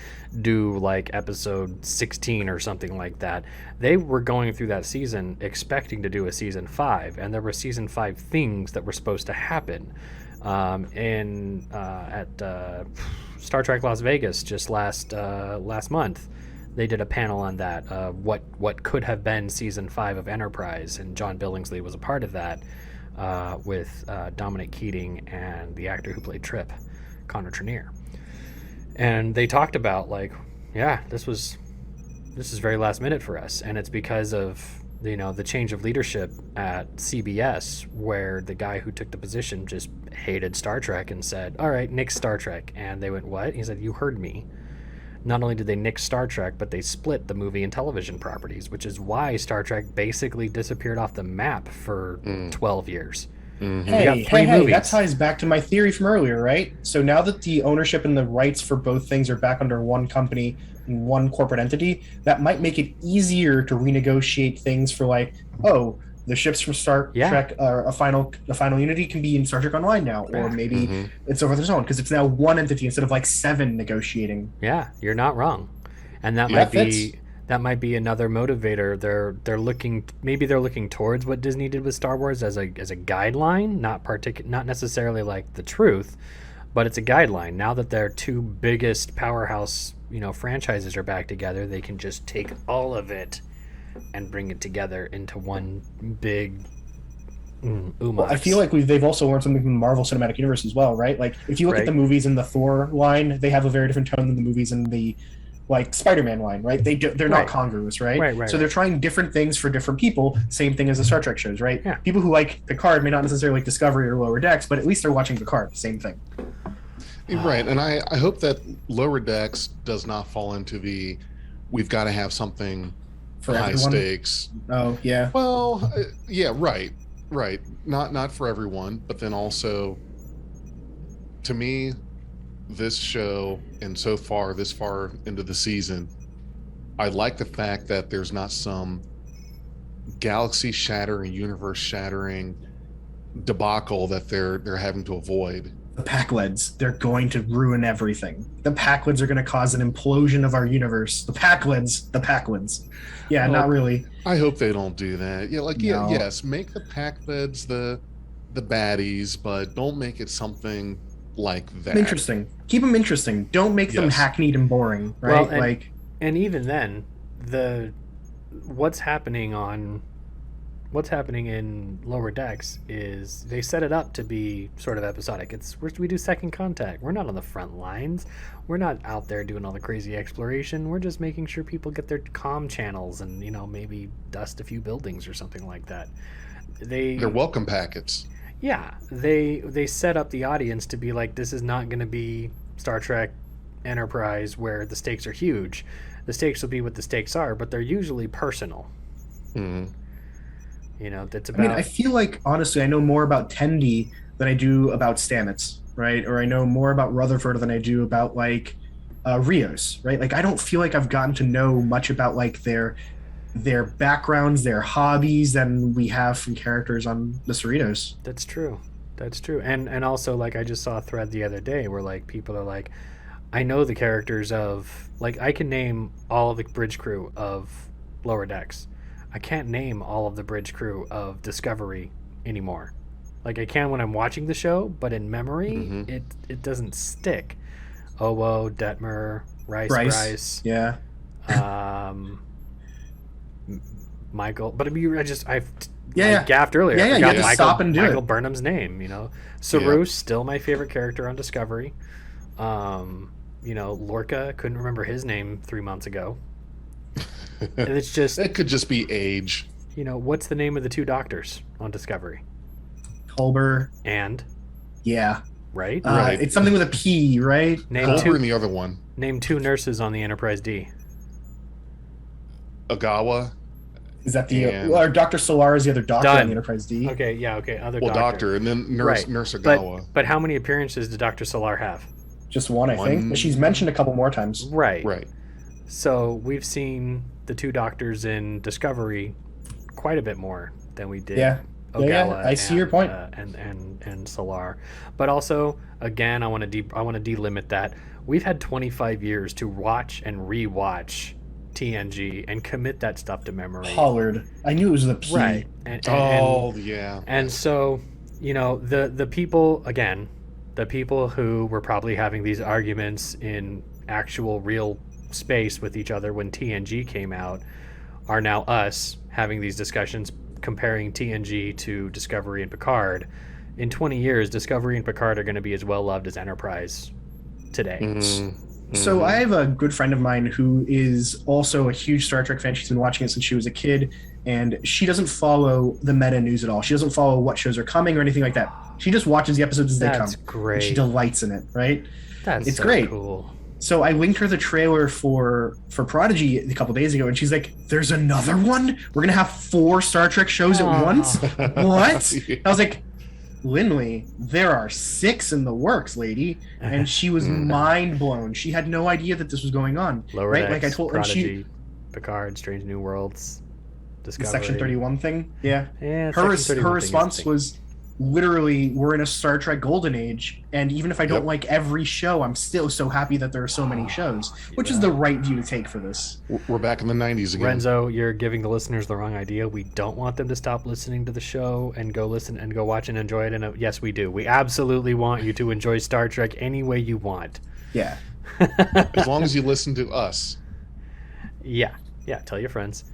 [SPEAKER 4] do like episode 16 or something like that. They were going through that season expecting to do a season 5, and there were season 5 things that were supposed to happen. At Star Trek Las Vegas just last month, they did a panel on that, what could have been season 5 of Enterprise, and John Billingsley was a part of that with Dominic Keating and the actor who played Trip, Connor Trenier. And they talked about, like, yeah, this is very last minute for us, and it's because of, you know, the change of leadership at CBS, where the guy who took the position just hated Star Trek and said, all right, nix Star Trek. And they went, what? He said, you heard me. Not only did they nix Star Trek, but they split the movie and television properties, which is why Star Trek basically disappeared off the map for 12 years.
[SPEAKER 2] Hey, that ties back to my theory from earlier, right? So now that the ownership and the rights for both things are back under one company and one corporate entity, that might make it easier to renegotiate things for, like, oh, the ships from Star Trek, a final Unity can be in Star Trek Online now, or maybe it's over their own because it's now one entity instead of like 7 negotiating.
[SPEAKER 4] Yeah, you're not wrong, and that might be another motivator. They're looking towards what Disney did with Star Wars as a guideline, not necessarily like the truth, but it's a guideline. Now that their 2 biggest powerhouse, you know, franchises are back together, they can just take all of it and bring it together into one big
[SPEAKER 2] Well, I feel like they've also learned something from the Marvel Cinematic Universe as well, right? Like, if you look at the movies in the Thor line, they have a very different tone than the movies in the like Spider-Man line, right? They're not
[SPEAKER 4] Right.
[SPEAKER 2] congruous, right?
[SPEAKER 4] Right,
[SPEAKER 2] So they're trying different things for different people. Same thing as the Star Trek shows, right?
[SPEAKER 4] Yeah.
[SPEAKER 2] People who like Picard may not necessarily like Discovery or Lower Decks, but at least they're watching Picard. Same thing.
[SPEAKER 5] Right, and I hope that Lower Decks does not fall into the we've got to have something
[SPEAKER 2] For
[SPEAKER 5] high
[SPEAKER 2] everyone.
[SPEAKER 5] stakes.
[SPEAKER 2] Oh yeah.
[SPEAKER 5] Well, yeah, right. Not for everyone, but then also, to me, this show and so far this far into the season, I like the fact that there's not some galaxy shattering, universe shattering debacle that they're having to avoid.
[SPEAKER 2] The Pakleds, they're going to ruin everything. The Pakleds are going to cause an implosion of our universe. The Pakleds. Yeah, not really.
[SPEAKER 5] I hope they don't do that. Yeah, like
[SPEAKER 2] No.
[SPEAKER 5] yes, make the Pakleds the baddies, but don't make it something like that.
[SPEAKER 2] Interesting. Keep them interesting. Don't make them
[SPEAKER 5] Yes.
[SPEAKER 2] hackneyed and boring, right?
[SPEAKER 4] Well, and even then, what's happening in Lower Decks is they set it up to be sort of episodic. We do second contact. We're not on the front lines. We're not out there doing all the crazy exploration. We're just making sure people get their comm channels and maybe dust a few buildings or something like that.
[SPEAKER 5] They're welcome packets.
[SPEAKER 4] Yeah, they set up the audience to be like, this is not going to be Star Trek Enterprise where the stakes are huge. The stakes will be what the stakes are, but they're usually personal.
[SPEAKER 5] Mm-hmm.
[SPEAKER 2] I
[SPEAKER 4] That's about.
[SPEAKER 2] mean, I feel like honestly, I know more about Tendi than I do about Stamets, right? Or I know more about Rutherford than I do about like Rios, right? Like I don't feel like I've gotten to know much about like their backgrounds, their hobbies than we have from characters on the Cerritos.
[SPEAKER 4] That's true. And also, like, I just saw a thread the other day where like people are like, I know the characters of, like, I can name all of the bridge crew of Lower Decks. I can't name all of the bridge crew of Discovery anymore. Like, I can when I'm watching the show, but in memory, it doesn't stick. Owo, Detmer, Bryce.
[SPEAKER 2] Yeah.
[SPEAKER 4] Michael, but I mean, I
[SPEAKER 2] Yeah.
[SPEAKER 4] gaffed earlier.
[SPEAKER 2] Yeah,
[SPEAKER 4] I
[SPEAKER 2] you
[SPEAKER 4] forgot
[SPEAKER 2] have to stop and do
[SPEAKER 4] Michael
[SPEAKER 2] it.
[SPEAKER 4] Burnham's name. Saru, still my favorite character on Discovery. Lorca, couldn't remember his name 3 months ago. And it's just,
[SPEAKER 5] It could just be age.
[SPEAKER 4] what's the name of the two doctors on Discovery?
[SPEAKER 2] Culber.
[SPEAKER 4] And
[SPEAKER 2] Yeah.
[SPEAKER 4] right?
[SPEAKER 5] Right.
[SPEAKER 2] It's something with a P, right?
[SPEAKER 4] Name
[SPEAKER 5] Culber
[SPEAKER 4] two.
[SPEAKER 5] and the other one,
[SPEAKER 4] Name two nurses on the Enterprise D.
[SPEAKER 5] Agawa.
[SPEAKER 2] Is that the
[SPEAKER 5] And-
[SPEAKER 2] or Dr. Solar is the other doctor
[SPEAKER 4] Done.
[SPEAKER 2] on the Enterprise D?
[SPEAKER 4] Okay, yeah, okay. Other
[SPEAKER 5] Well,
[SPEAKER 4] doctor.
[SPEAKER 5] and then
[SPEAKER 4] Right.
[SPEAKER 5] Nurse
[SPEAKER 4] But
[SPEAKER 5] Agawa.
[SPEAKER 4] but how many appearances did Dr. Solar have?
[SPEAKER 2] Just one, I think.
[SPEAKER 5] One.
[SPEAKER 2] But she's mentioned a couple more times.
[SPEAKER 4] Right.
[SPEAKER 5] Right.
[SPEAKER 4] So we've seen the two doctors in Discovery quite a bit more than we did.
[SPEAKER 2] Yeah.
[SPEAKER 4] Ogawa
[SPEAKER 2] Yeah, I see your point.
[SPEAKER 4] And Solar, but also again, I want to delimit that. We've had 25 years to watch and rewatch TNG and commit that stuff to memory.
[SPEAKER 2] Pollard. I knew it was the P.
[SPEAKER 4] Right.
[SPEAKER 5] Yeah.
[SPEAKER 4] And so, the people, again, the people who were probably having these arguments in actual real space with each other when TNG came out are now us having these discussions comparing TNG to Discovery and Picard. In 20 years, Discovery and Picard are going to be as well loved as Enterprise today.
[SPEAKER 2] So I have a good friend of mine who is also a huge Star Trek fan. She's been watching it since she was a kid, and she doesn't follow the meta news at all. She doesn't follow what shows are coming or anything like that. She just watches the episodes as they come.
[SPEAKER 4] That's great.
[SPEAKER 2] And she delights in it, right?
[SPEAKER 4] It's
[SPEAKER 2] so great.
[SPEAKER 4] Cool.
[SPEAKER 2] So I linked her the trailer for Prodigy a couple days ago, and she's like, "There's another one? We're gonna have 4 Star Trek shows at once? What?" I was like, "Lindley, there are 6 in the works, lady." And she was mind blown. She had no idea that this was going on.
[SPEAKER 4] Lower
[SPEAKER 2] right?
[SPEAKER 4] Decks,
[SPEAKER 2] Like I told her,
[SPEAKER 4] Prodigy, Picard, Strange New Worlds,
[SPEAKER 2] the
[SPEAKER 4] Discovery.
[SPEAKER 2] Section 31 thing. Yeah.
[SPEAKER 4] Yeah,
[SPEAKER 2] Her
[SPEAKER 4] Section 31 thing is
[SPEAKER 2] response
[SPEAKER 4] the thing.
[SPEAKER 2] was literally, "We're in a Star Trek golden age, and even if I don't like every show, I'm still so happy that there are so many shows," which is the right view to take for this.
[SPEAKER 5] We're back in the 90s again.
[SPEAKER 4] Renzo, you're giving the listeners the wrong idea. We don't want them to stop listening to the show and go listen and go watch and enjoy it. And yes, we do. We absolutely want you to enjoy Star Trek any way you want.
[SPEAKER 2] Yeah.
[SPEAKER 5] As long as you listen to us.
[SPEAKER 4] Yeah. Tell your friends.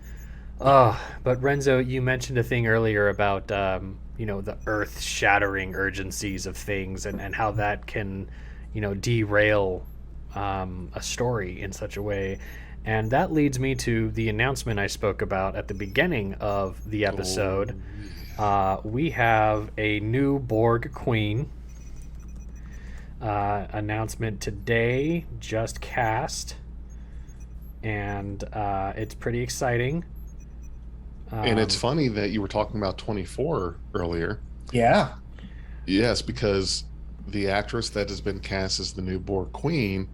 [SPEAKER 4] But Renzo, you mentioned a thing earlier about the earth-shattering urgencies of things and how that can, derail a story in such a way. And that leads me to the announcement I spoke about at the beginning of the episode. We have a new Borg Queen. Announcement today, just cast. And it's pretty exciting.
[SPEAKER 5] And it's funny that you were talking about 24 earlier.
[SPEAKER 2] Yeah.
[SPEAKER 5] Yes, because the actress that has been cast as the new Borg Queen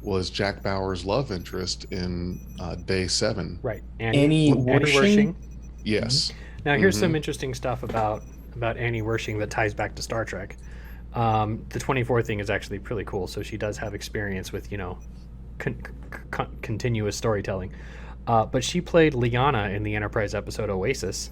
[SPEAKER 5] was Jack Bauer's love interest in Day 7.
[SPEAKER 4] Right.
[SPEAKER 2] Annie Wershing?
[SPEAKER 5] Yes.
[SPEAKER 4] Now, here's some interesting stuff about Annie Wershing that ties back to Star Trek. The 24 thing is actually pretty cool. So she does have experience with, continuous storytelling. But she played Liana in the Enterprise episode Oasis.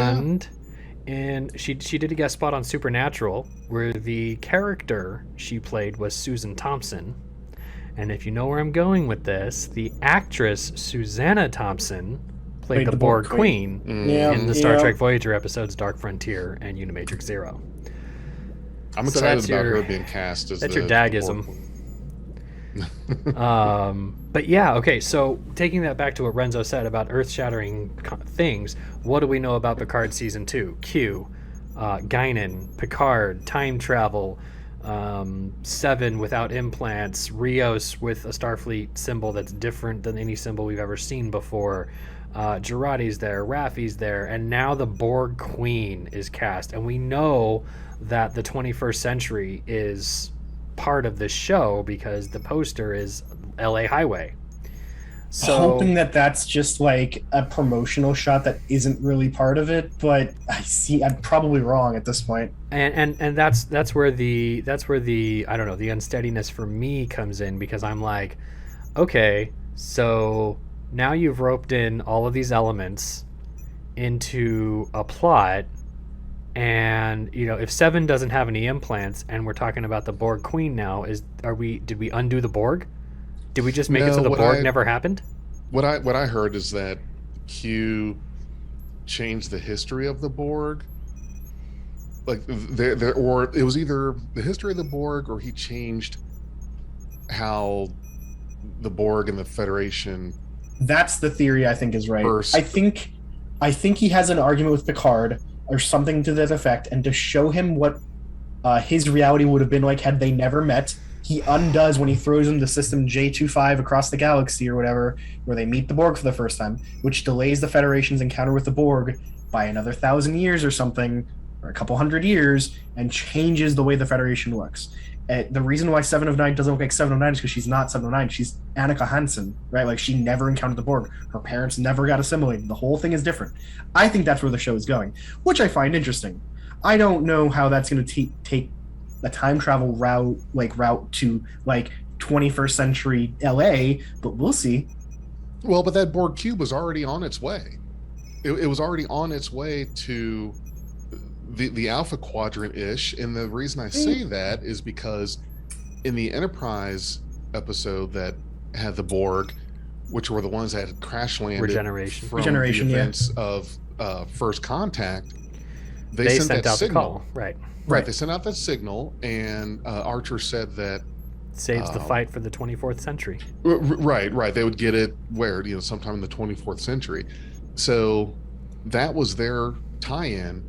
[SPEAKER 4] And she did a guest spot on Supernatural, where the character she played was Susan Thompson. And if you know where I'm going with this, the actress Susanna Thompson played the Borg Queen in the Star Trek Voyager episodes Dark Frontier and Unimatrix Zero.
[SPEAKER 5] I'm excited about her being cast as
[SPEAKER 4] that's your dagism. But yeah, okay, so taking that back to what Renzo said about earth-shattering things, what do we know about Picard Season 2? Q, Guinan, Picard, time travel, Seven without implants, Rios with a Starfleet symbol that's different than any symbol we've ever seen before, Girardi's there, Raffi's there, and now the Borg Queen is cast, and we know that the 21st century is part of this show because the poster is LA Highway. So
[SPEAKER 2] hoping that that's just like a promotional shot that isn't really part of it, but I'm probably wrong at this point.
[SPEAKER 4] And that's where the I don't know, the unsteadiness for me comes in, because I'm like, okay, so now you've roped in all of these elements into a plot. And if Seven doesn't have any implants, and we're talking about the Borg Queen now, did we undo the Borg? Did we just make it so the Borg never happened?
[SPEAKER 5] What I heard is that Q changed the history of the Borg. Like or it was either the history of the Borg, or he changed how the Borg and the Federation.
[SPEAKER 2] That's the theory I think is right.
[SPEAKER 5] First.
[SPEAKER 2] I think he has an argument with Picard or something to that effect, and to show him what his reality would have been like had they never met, he undoes when he throws him the system J25 across the galaxy or whatever, where they meet the Borg for the first time, which delays the Federation's encounter with the Borg by another 1,000 years or something, or a couple hundred years, and changes the way the Federation looks. The reason why 7 of 9 doesn't look like 7 of 9 is because she's not 7 of 9. She's Annika Hansen, right? Like, she never encountered the Borg. Her parents never got assimilated. The whole thing is different. I think that's where the show is going, which I find interesting. I don't know how that's going to take a time travel route to 21st century LA, but we'll see.
[SPEAKER 5] Well, but that Borg cube was already on its way. It was already on its way to the Alpha Quadrant-ish, and the reason I say that is because in the Enterprise episode that had the Borg, which were the ones that had crash landed from the events of First Contact, they sent out signal.
[SPEAKER 4] The call, right?
[SPEAKER 5] They sent out that signal, and Archer said that
[SPEAKER 4] saves the fight for the 24th century.
[SPEAKER 5] Right. They would get it sometime in the 24th century. So that was their tie-in.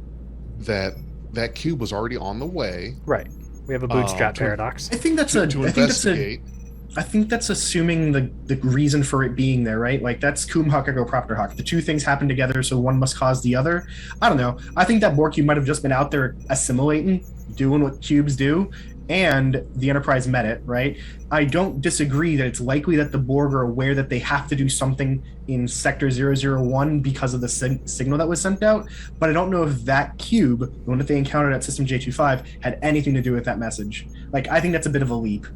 [SPEAKER 5] That cube was already on the way.
[SPEAKER 4] Right. We have a bootstrap paradox.
[SPEAKER 2] I think that's
[SPEAKER 5] to investigate.
[SPEAKER 2] I think that's assuming the reason for it being there, right? Like, that's cum hoc ergo propter hoc. The two things happen together, so one must cause the other. I don't know. I think that Borg cube might have just been out there assimilating, doing what cubes do, and the Enterprise met it, right? I don't disagree that it's likely that the Borg are aware that they have to do something in Sector 001 because of the signal that was sent out, but I don't know if that cube, the one that they encountered at System J25, had anything to do with that message. Like, I think that's a bit of a leap.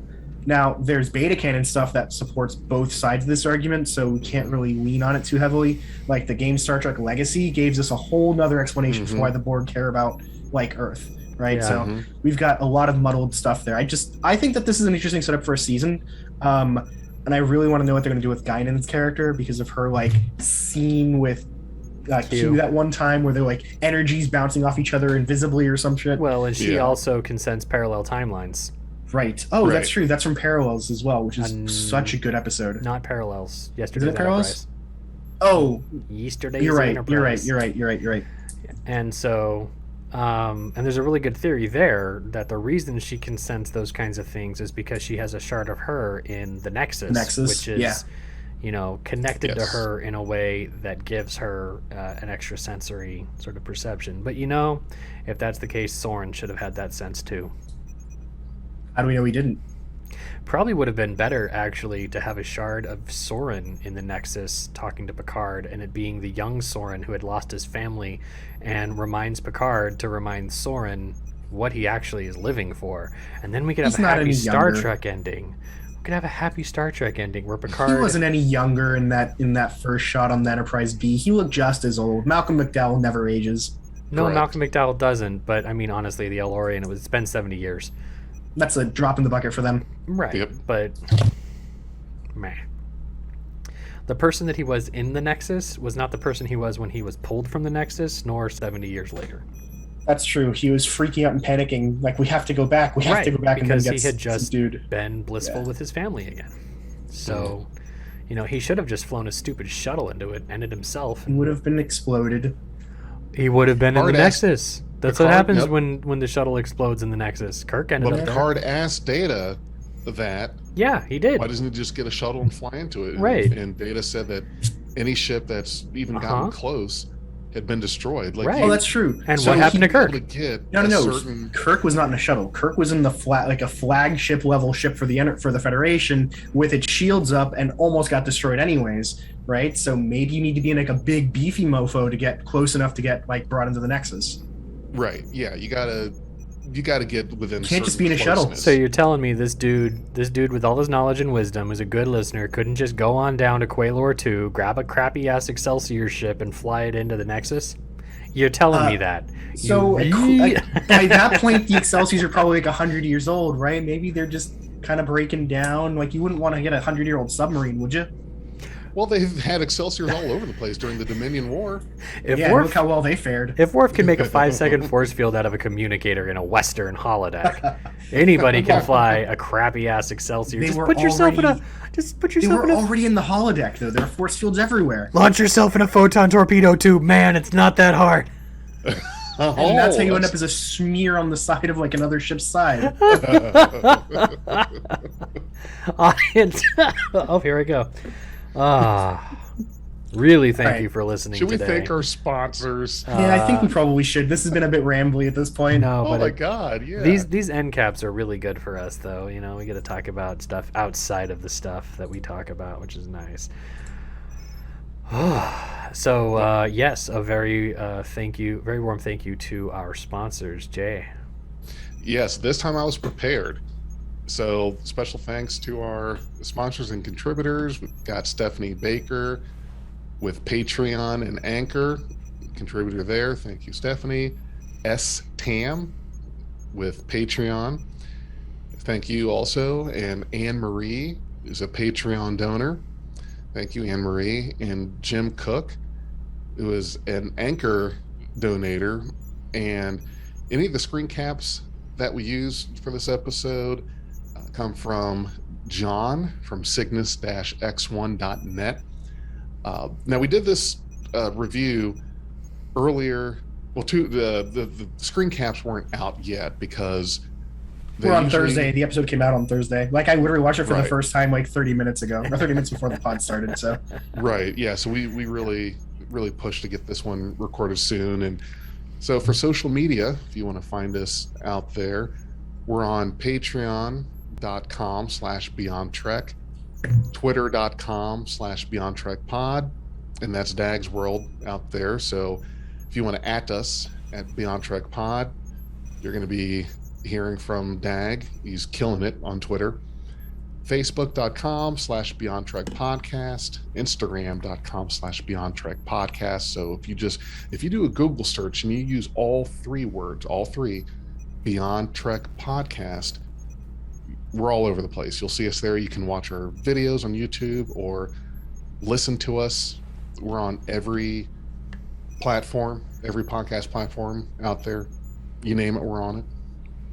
[SPEAKER 2] Now, there's beta canon stuff that supports both sides of this argument, so we can't really lean on it too heavily. Like, the game Star Trek Legacy gives us a whole nother explanation for why the Borg care about, Earth. Right. Yeah. So we've got a lot of muddled stuff there. I think that this is an interesting setup for a season. And I really want to know what they're going to do with Guinan's character because of her scene with Q that one time where they're energies bouncing off each other invisibly or some shit.
[SPEAKER 4] Well, and she also can sense parallel timelines.
[SPEAKER 2] Right. Oh,
[SPEAKER 5] Right.
[SPEAKER 2] that's true. That's from Parallels as well, which is such a good episode.
[SPEAKER 4] Not Parallels. Yesterday's
[SPEAKER 2] Is it Parallels?
[SPEAKER 4] Enterprise.
[SPEAKER 2] Oh,
[SPEAKER 4] Yesterday's
[SPEAKER 2] you're right.
[SPEAKER 4] Enterprise.
[SPEAKER 2] You're right.
[SPEAKER 4] And so, and there's a really good theory there that the reason she can sense those kinds of things is because she has a shard of her in the Nexus, which is, connected to her in a way that gives her an extrasensory sort of perception. But if that's the case, Soren should have had that sense too.
[SPEAKER 2] How do we know he didn't?
[SPEAKER 4] Probably would have been better, actually, to have a shard of Soren in the Nexus talking to Picard, and it being the young Soren who had lost his family and reminds Picard to remind Soren what he actually is living for. And then we could have a happy Star Trek ending. We could have a happy Star Trek ending where Picard...
[SPEAKER 2] He wasn't any younger in that first shot on the Enterprise B. He looked just as old. Malcolm McDowell never ages.
[SPEAKER 4] No,
[SPEAKER 5] Correct.
[SPEAKER 4] Malcolm McDowell doesn't, but I mean, honestly, the El-Aurian, it's been 70 years.
[SPEAKER 2] That's a drop in the bucket for them.
[SPEAKER 4] Right,
[SPEAKER 5] Yep.
[SPEAKER 4] but meh. The person that he was in the Nexus was not the person he was when he was pulled from the Nexus, nor 70 years later.
[SPEAKER 2] That's true. He was freaking out and panicking, like, we have to go back. We have to go back and then
[SPEAKER 4] because
[SPEAKER 2] get
[SPEAKER 4] he had just
[SPEAKER 2] subdued.
[SPEAKER 4] been blissful with his family again. So, he should have just flown a stupid shuttle into it, ended himself.
[SPEAKER 2] He would have been exploded.
[SPEAKER 4] He would have been in the Nexus. That's what happens
[SPEAKER 5] yep.
[SPEAKER 4] when the shuttle explodes in the Nexus. Kirk ended up there.
[SPEAKER 5] Picard asked Data that.
[SPEAKER 4] Yeah, he did.
[SPEAKER 5] Why doesn't he just get a shuttle and fly into it?
[SPEAKER 4] Right.
[SPEAKER 5] And Data said that any ship that's even gotten close had been destroyed. Like,
[SPEAKER 4] Right.
[SPEAKER 2] Oh, that's true.
[SPEAKER 4] And what happened to Kirk?
[SPEAKER 2] No. Kirk was not in a shuttle. Kirk was in the a flagship level ship for the Federation with its shields up and almost got destroyed anyways, right? So maybe you need to be in like a big beefy mofo to get close enough to get like brought into the Nexus.
[SPEAKER 5] Right. Yeah. You gotta get within.
[SPEAKER 2] You can't just be in a shuttle.
[SPEAKER 5] closeness.
[SPEAKER 4] So you're telling me this dude with all his knowledge and wisdom, who's a good listener, couldn't just go on down to Quailor 2, grab a crappy ass Excelsior ship, and fly it into the Nexus? You're telling me that.
[SPEAKER 2] So by that point, the Excelsiors are probably like 100 years old, right? Maybe they're just kind of breaking down. Like, you wouldn't want to get a 100-year-old submarine, would you?
[SPEAKER 5] Well, they've had Excelsiors all over the place during the Dominion War.
[SPEAKER 2] Look how well they fared.
[SPEAKER 4] If Worf can make a 5-second force field out of a communicator in a Western holodeck, anybody can fly a crappy ass Excelsior. Just put yourself in
[SPEAKER 2] They were already in the holodeck, though. There are force fields everywhere.
[SPEAKER 4] Launch yourself in a photon torpedo tube, man. It's not that hard.
[SPEAKER 2] And that's how you end up as a smear on the side of like another ship's side.
[SPEAKER 4] Audience. Oh, here we go. Really thank you for listening
[SPEAKER 5] today. Should we thank our sponsors?
[SPEAKER 2] Yeah, I think we probably should. This has been a bit rambly at this point.
[SPEAKER 4] No,
[SPEAKER 5] oh my god, yeah.
[SPEAKER 4] These end caps are really good for us, though. We get to talk about stuff outside of the stuff that we talk about, which is nice. So, yes, a very very warm thank you to our sponsors, Jay.
[SPEAKER 5] Yes, this time I was prepared. So special thanks to our sponsors and contributors. We've got Stephanie Baker with Patreon and Anchor, contributor there. Thank you, Stephanie. S. Tam with Patreon. Thank you also. And Anne Marie is a Patreon donor. Thank you, Anne Marie. And Jim Cook, who is an Anchor donator. And any of the screen caps that we use for this episode come from John from cygnus-x1.net. Now, we did this review earlier. Well, the screen caps weren't out yet because
[SPEAKER 2] we're on Thursday. The episode came out on Thursday. Like, I literally watched it for the first time like 30 minutes ago, or 30 minutes before the pod started. So
[SPEAKER 5] right, yeah. So we really pushed to get this one recorded soon. And so for social media, if you want to find us out there, we're on patreon.com/BeyondTrek, twitter.com/BeyondTrekPod, and that's Dag's World out there. So if you want to at us at BeyondTrekPod, you're going to be hearing from Dag. He's killing it on Twitter. Facebook.com/BeyondTrekPodcast, Instagram.com/BeyondTrekPodcast. So if you do a Google search and you use all three, Beyond Trek Podcast, we're all over the place. You'll see us there. You can watch our videos on YouTube or listen to us. We're on every platform, every podcast platform out there. You name it, we're on it.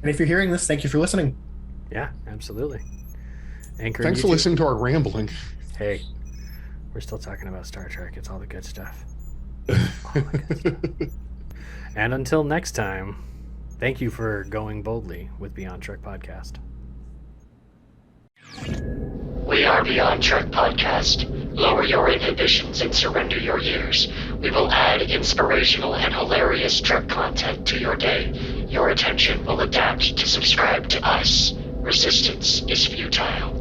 [SPEAKER 2] And if you're hearing this, thank you for listening.
[SPEAKER 4] Yeah, absolutely. Anchor.
[SPEAKER 5] Thanks for listening to our rambling.
[SPEAKER 4] Hey, we're still talking about Star Trek. It's all the good stuff. All the good stuff. And until next time, thank you for going boldly with Beyond Trek Podcast.
[SPEAKER 3] We are Beyond Trek Podcast. Lower your inhibitions and surrender your years. We will add inspirational and hilarious Trek content to your day. Your attention will adapt to subscribe to us. Resistance is futile.